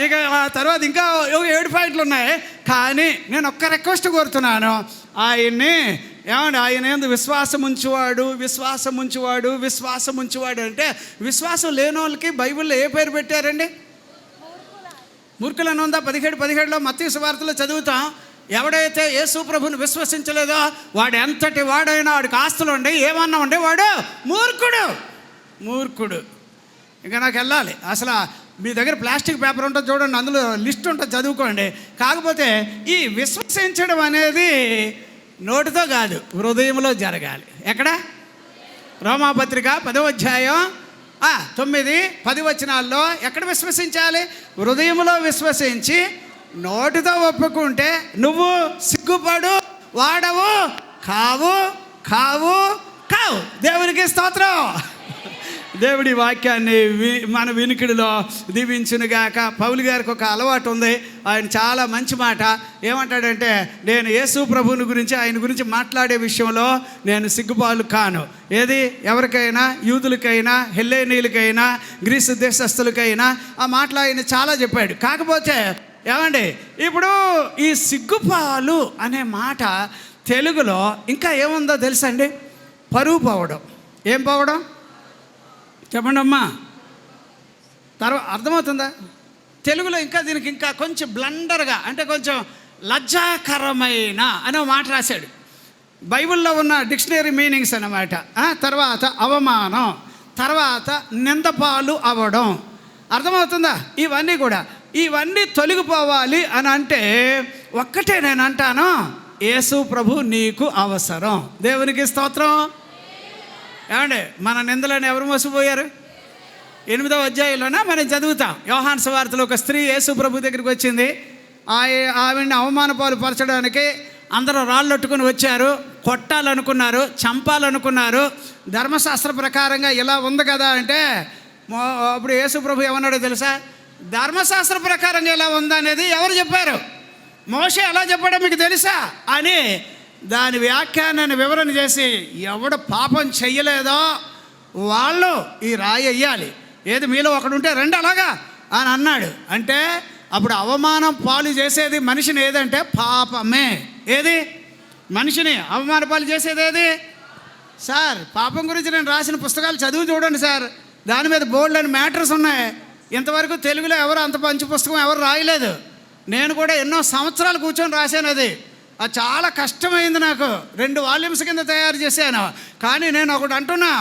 ఇక తర్వాత ఇంకా 7 పాయింట్లు ఉన్నాయి. కానీ నేను ఒక్క రిక్వెస్ట్ కోరుతున్నాను. ఆయన్ని ఏమండి, ఆయన ఏంది విశ్వాసం ఉంచువాడు, విశ్వాసం ఉంచువాడు, విశ్వాసం ఉంచువాడు అంటే విశ్వాసం లేని వాళ్ళకి బైబిల్లో ఏ పేరు పెట్టారండి? మూర్ఖులని ఉందా? 17:17 మత్తయి సువార్తలో చదువుతాం. ఎవడైతే యేసు ప్రభుని విశ్వసించలేదో వాడు ఎంతటి వాడైనా, వాడికి ఆస్తులు ఉండే ఏమన్నా ఉండే వాడు మూర్ఖుడు. ఇంకా నాకు వెళ్ళాలి. అసలు మీ దగ్గర ప్లాస్టిక్ పేపర్ ఉంటుంది చూడండి, అందులో లిస్ట్ ఉంటుంది, చదువుకోండి. కాకపోతే ఈ విశ్వసించడం అనేది నోటితో కాదు, హృదయంలో జరగాలి. ఎక్కడ? రోమాపత్రిక 10వ అధ్యాయం 9-10 వచనాల్లో ఎక్కడ విశ్వసించాలి? హృదయంలో విశ్వసించి నోటితో ఒప్పుకుంటే నువ్వు సిగ్గుపడు వాడవు కావు. దేవునికి స్తోత్రం. దేవుడి వాక్యాన్ని మన వినికిడిలో దీవించునుగాక. పౌలు గారికి ఒక అలవాటు ఉంది. ఆయన చాలా మంచి మాట ఏమంటాడంటే, నేను యేసు ప్రభువుని గురించి, ఆయన గురించి మాట్లాడే విషయంలో నేను సిగ్గుపాలు కాను. ఏది ఎవరికైనా, యూదులకైనా, హెల్లేనీయులకైనా, గ్రీసు దేశస్థులకైనా ఆ మాటలు ఆయన చాలా చెప్పాడు. కాకపోతే ఏమండి, ఇప్పుడు ఈ సిగ్గుపాలు అనే మాట తెలుగులో ఇంకా ఏముందో తెలుసండి? పరువు పోవడం. ఏం పోవడం చెప్పండి అమ్మా. తర్వాత అర్థమవుతుందా? తెలుగులో ఇంకా దీనికి ఇంకా కొంచెం బ్లండర్గా, అంటే కొంచెం లజ్జాకరమైన అనే మాట రాశాడు. బైబిల్లో ఉన్న డిక్షనరీ మీనింగ్స్ అన్నమాట. తర్వాత అవమానం, తర్వాత నిందపాలు అవ్వడం. అర్థమవుతుందా? ఇవన్నీ తొలగిపోవాలి అని అంటే ఒక్కటే నేను అంటాను, యేసు ప్రభు నీకు అవసరం. దేవునికి స్తోత్రం. ఏమండి, మన నిందలను ఎవరు మోసిపోయారు? 8వ అధ్యాయంలోనే మనం చదువుతాం. యోహాను సువార్తలో ఒక స్త్రీ యేసు ప్రభు దగ్గరికి వచ్చింది. ఆవిడ్ని అవమాన పాలు పరచడానికి అందరూ రాళ్ళొట్టుకుని వచ్చారు. కొట్టాలనుకున్నారు, చంపాలనుకున్నారు. ధర్మశాస్త్ర ప్రకారంగా ఇలా ఉంది కదా అంటే అప్పుడు యేసు ప్రభు ఏమన్నాడో తెలుసా? ధర్మశాస్త్ర ప్రకారంగా ఎలా ఉందనేది ఎవరు చెప్పారు? మోషే ఎలా చెప్పాడో మీకు తెలుసా అని దాని వ్యాఖ్యానాన్ని వివరణ చేసి, ఎవడు పాపం చెయ్యలేదో వాళ్ళు ఈ రాయి వెయ్యాలి. ఏది మీలో ఒకడుంటే రండి అలాగా అని అన్నాడు. అంటే అప్పుడు అవమానం పాలు చేసేది మనిషిని ఏదంటే పాపమే. ఏది మనిషిని అవమాన పాలు చేసేది ఏది? సార్, పాపం గురించి నేను రాసిన పుస్తకాలు చదువు చూడండి సార్, దాని మీద బోల్డ్ అని మ్యాటర్స్ ఉన్నాయి. ఇంతవరకు తెలుగులో ఎవరు అంత మంచి పుస్తకం ఎవరు రాయలేదు. నేను కూడా ఎన్నో సంవత్సరాలు కూర్చొని రాశాను. అది చాలా కష్టమైంది నాకు. 2 వాల్యూమ్స్ కింద తయారు చేశాను. కానీ నేను ఒకటి అంటున్నా,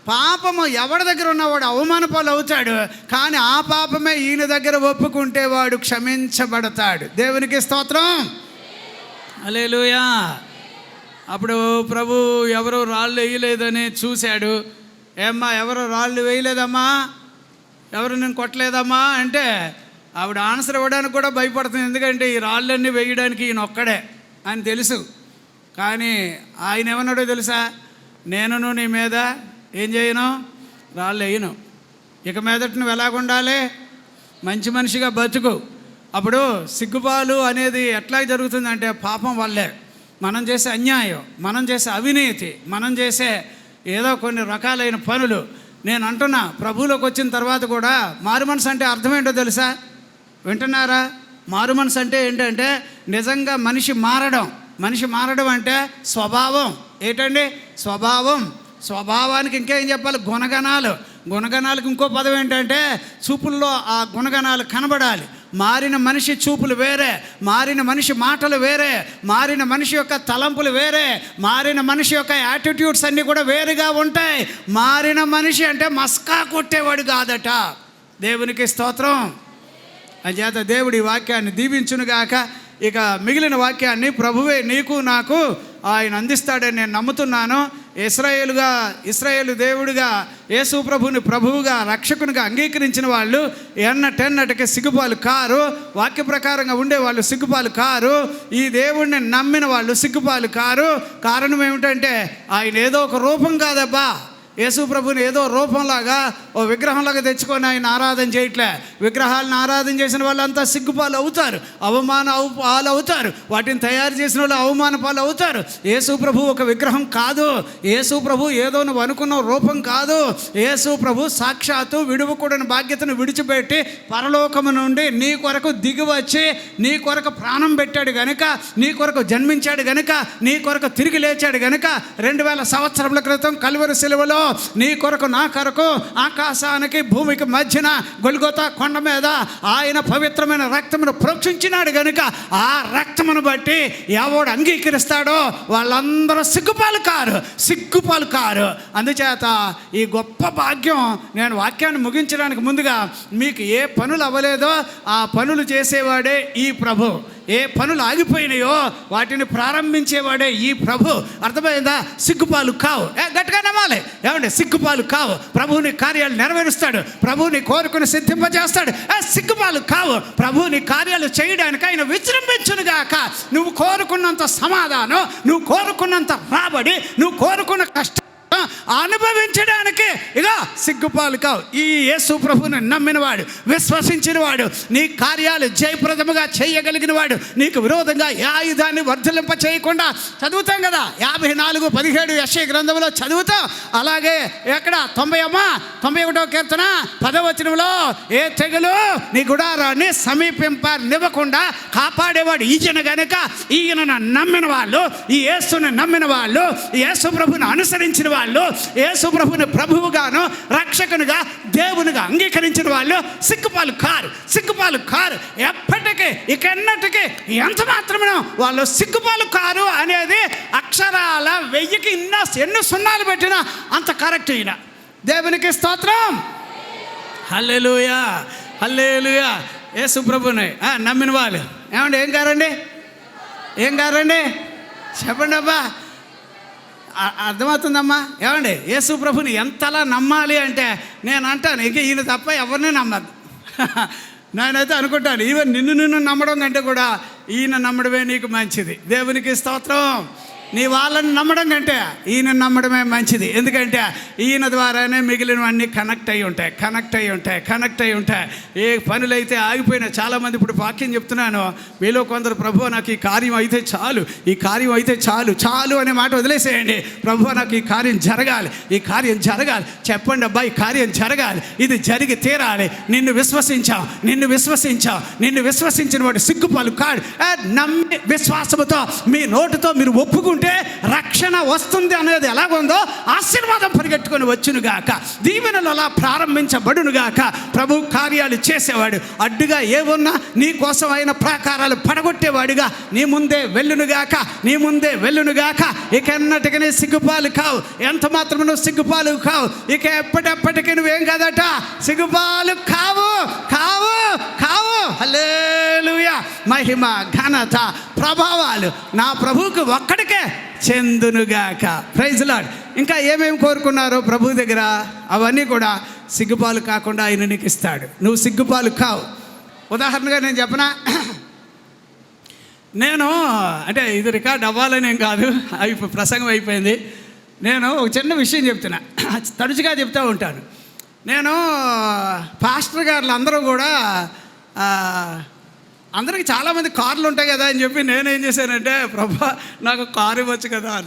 పాపము ఎవరి దగ్గర ఉన్నవాడు అవమాన పాలు అవుతాడు. కానీ ఆ పాపమే ఈయన దగ్గర ఒప్పుకుంటే వాడు క్షమించబడతాడు. దేవునికి స్తోత్రం. హల్లెలూయా. అప్పుడు ప్రభు ఎవరు రాళ్ళు వేయలేదని చూశాడు. ఏమ్మా, ఎవరు రాళ్ళు వేయలేదమ్మా, ఎవరు నేను కొట్టలేదమ్మా అంటే ఆవిడ ఆన్సర్ ఇవ్వడానికి కూడా భయపడుతుంది. ఎందుకంటే ఈ రాళ్ళన్నీ వేయడానికి ఈయన ఒక్కడే అని తెలుసు. కానీ ఆయన ఏమన్నాడో తెలుసా? నేనును నీ మీద ఏం చేయను? రాళ్ళు వేయను. ఇక మీదట నువ్వు ఎలాగుండాలి? మంచి మనిషిగా బతుకు. అప్పుడు సిగ్గుపాలు అనేది ఎట్లా జరుగుతుందంటే పాపం వల్లే. మనం చేసే అన్యాయం, మనం చేసే అవినీతి, మనం చేసే ఏదో కొన్ని రకాలైన పనులు. నేను అంటున్నా, ప్రభువులోకి వచ్చిన తర్వాత కూడా మారు మనసు అంటే అర్థం ఏంటో తెలుసా? వింటున్నారా? మారు మనసు అంటే ఏంటంటే నిజంగా మనిషి మారడం. మనిషి మారడం అంటే స్వభావం. ఏంటండి? స్వభావం. స్వభావానికి ఇంకేం చెప్పాలి? గుణగణాలు. గుణగణాలకు ఇంకో పదం ఏంటంటే చూపుల్లో ఆ గుణగణాలు కనబడాలి. మారిన మనిషి చూపులు వేరే, మారిన మనిషి మాటలు వేరే, మారిన మనిషి యొక్క తలంపులు వేరే, మారిన మనిషి యొక్క యాటిట్యూడ్స్ అన్నీ కూడా వేరుగా ఉంటాయి. మారిన మనిషి అంటే మస్కా కొట్టేవాడు కాదట. దేవునికి స్తోత్రం. అంచేత దేవుడి వాక్యాన్ని దీవించునుగాక. ఇక మిగిలిన వాక్యాన్ని ప్రభువే నీకు నాకు ఆయన అందిస్తాడని నేను నమ్ముతున్నాను. ఇశ్రాయేలు దేవుడిగా యేసు ప్రభుని ప్రభువుగా రక్షకునిగా అంగీకరించిన వాళ్ళు ఎన్నటెన్నటికి సిగ్గుపాలు కారు. వాక్య ప్రకారంగా ఉండేవాళ్ళు సిగ్గుపాలు కారు. ఈ దేవుడిని నమ్మిన వాళ్ళు సిగ్గుపాలు కారు. కారణం ఏమిటంటే ఆయన ఏదో ఒక రూపం కాదబ్బా. యేసు ప్రభుని ఏదో రూపంలాగా ఓ విగ్రహంలాగా తెచ్చుకొని ఆయన ఆరాధన చేయట్లే. విగ్రహాలను ఆరాధన చేసిన వాళ్ళంతా సిగ్గుపాలు అవుతారు, పాలు అవుతారు. వాటిని తయారు చేసిన వాళ్ళు అవమాన పాలు అవుతారు. యేసు ప్రభు ఒక విగ్రహం కాదు. యేసు ప్రభు ఏదో నువ్వు అనుకున్న రూపం కాదు. యేసు ప్రభు సాక్షాత్తు విడువకూడని బాధ్యతను విడిచిపెట్టి పరలోకము నుండి నీ కొరకు దిగి వచ్చి నీ కొరకు ప్రాణం పెట్టాడు గనుక, నీ కొరకు జన్మించాడు గనుక, నీ కొరకు తిరిగి లేచాడు గనుక 2000 సంవత్సరాల క్రితం కల్వరి శిలువలో నీ కొరకు నా కొరకు ఆకాశానికి భూమికి మధ్యన గొల్గొతా కొండ మీద ఆయన పవిత్రమైన రక్తమును ప్రోక్షించినాడు గనుక ఆ రక్తమును బట్టి ఎవడు అంగీకరిస్తాడో వాళ్ళందరూ సిగ్గుపాలు కారు. అందుచేత ఈ గొప్ప భాగ్యం, నేను వాక్యాన్ని ముగించడానికి ముందుగా మీకు ఏ పనులు అవ్వలేదో ఆ పనులు చేసేవాడే ఈ ప్రభు. ఏ పనులు ఆగిపోయినాయో వాటిని ప్రారంభించేవాడే ఈ ప్రభు. అర్థమైందా? సిగ్గుపాలు కావు. గట్టిగా నమ్మాలి. ఏమంటే సిగ్గుపాలు కావు. ప్రభువుని కార్యాలు నెరవేరుస్తాడు. ప్రభువుని కోరుకుని సిద్ధింపజేస్తాడు. సిగ్గుపాలు కావు. ప్రభువుని కార్యాలు చేయడానికి ఆయన విజృంభించునుగాక. నువ్వు కోరుకున్నంత సమాధానం, నువ్వు కోరుకున్నంత రాబడి, నువ్వు కోరుకున్న కష్టం అనుభవించడానికి ఇక సిగ్గుపాలు కావు. ఈ యేసు ప్రభువుని నమ్మినవాడు, విశ్వసించినవాడు, నీ కార్యాలు జయప్రదముగా చేయగలిగినవాడు, నీకు విరోధంగా ఏ ఆయుధాన్ని వర్ధలింప చేయకుండా చదువుతాం కదా 54:17 యెషయా గ్రంథంలో చదువుతాం. అలాగే ఎక్కడ 91వ కీర్తన 10వ వచనంలో ఏ తెగులు నీ గుడారాన్ని సమీపింపనివ్వకుండా కాపాడేవాడు ఈయన గనుక ఈయనను నమ్మిన వాళ్ళు, ఈ యేసుని నమ్మిన వాళ్ళు, యేసు ప్రభుని అనుసరించిన వాళ్ళు, యేసు ప్రభుని ప్రభువుగాను రక్షకునిగా దేవునిగా అంగీకరించిన వాళ్ళు సిగ్గుపాలు కారు. ఎప్పటికీ ఇకెన్నటికీ ఎంత మాత్రమే వాళ్ళు సిగ్గుపాలు కారు అనేది అక్షరాల 1000కి ఎన్ని సున్నాలు పెట్టినా అంత కరెక్ట్. ఈయన దేవునికి స్తోత్రం. హల్లెలూయా. యేసు ప్రభుని నమ్మిన వాళ్ళు ఏమండి ఏం గారండి చెప్పండి అబ్బా. అర్థమవుతుందమ్మా? ఏమండి యేసు ప్రభుని ఎంతలా నమ్మాలి అంటే నేను అంటాను ఇంక ఈయన తప్ప ఎవరిని నమ్మద్దు. నేనైతే అనుకుంటాను ఈవెన్ నిన్ను నమ్మడం కంటే కూడా ఈయన నమ్మడమే నీకు మంచిది. దేవునికి స్తోత్రం. నీ వాళ్ళని నమ్మడం కంటే ఈయన నమ్మడమే మంచిది. ఎందుకంటే ఈయన ద్వారానే మిగిలినవన్నీ కనెక్ట్ అయి ఉంటాయి. ఏ పనులైతే ఆగిపోయినా చాలామంది ఇప్పుడు వాక్యం చెప్తున్నాను, మీలో కొందరు ప్రభు నాకు ఈ కార్యం అయితే చాలు అనే మాట వదిలేసేయండి. ప్రభు నాకు ఈ కార్యం జరగాలి చెప్పండి అబ్బా, ఈ కార్యం జరగాలి, ఇది జరిగి తీరాలి. నిన్ను విశ్వసించిన వాడు సిగ్గుపాలు కాడు. నమ్మి విశ్వాసముతో మీ నోటితో మీరు ఒప్పుకుంటే రక్షణ వస్తుంది అనేది ఎలాగుందో ఆశీర్వాదం పరిగెట్టుకొని వచ్చునుగాక, దీవెనలు అలా ప్రారంభించబడునుగాక. ప్రభు కార్యాలు చేసేవాడు, అడ్డుగా ఏమున్నా నీ కోసం అయిన ప్రాకారాలు పడగొట్టేవాడుగా నీ ముందే వెళ్ళునుగాక. ఇక ఎన్నటికీ సిగ్గుపాలు కావు. ఎంత మాత్రం నువ్వు సిగ్గుపాలు కావు. ఇక ఎప్పటికీ నువ్వేం కాదట, సిగ్గుపాలు కావు. హల్లెలూయా. మహిమ ఘనత ప్రభావాలు నా ప్రభువుకు ఒక్కడికే చెందునుగాక. Praise lord. ఇంకా ఏమేమి కోరుకున్నారో ప్రభు దగ్గర అవన్నీ కూడా సిగ్గుపాలు కాకుండా ఆయన నీకు ఇస్తాడు. నువ్వు సిగ్గుపాలు కావు. ఉదాహరణగా నేను చెప్పనా, నేను అంటే ఇది రికార్డ్ అవ్వాలని ఏం కాదు, ప్రసంగం అయిపోయింది. నేను ఒక చిన్న విషయం చెప్తున్నా, తరచుగా చెప్తూ ఉంటాను. నేను పాస్టర్ గారులు అందరూ కూడా అందరికి చాలామంది కార్లు ఉంటాయి కదా అని చెప్పి నేనేం చేశానంటే, ప్రభా నాకు కారు ఇవ్వచ్చు కదా అన్న.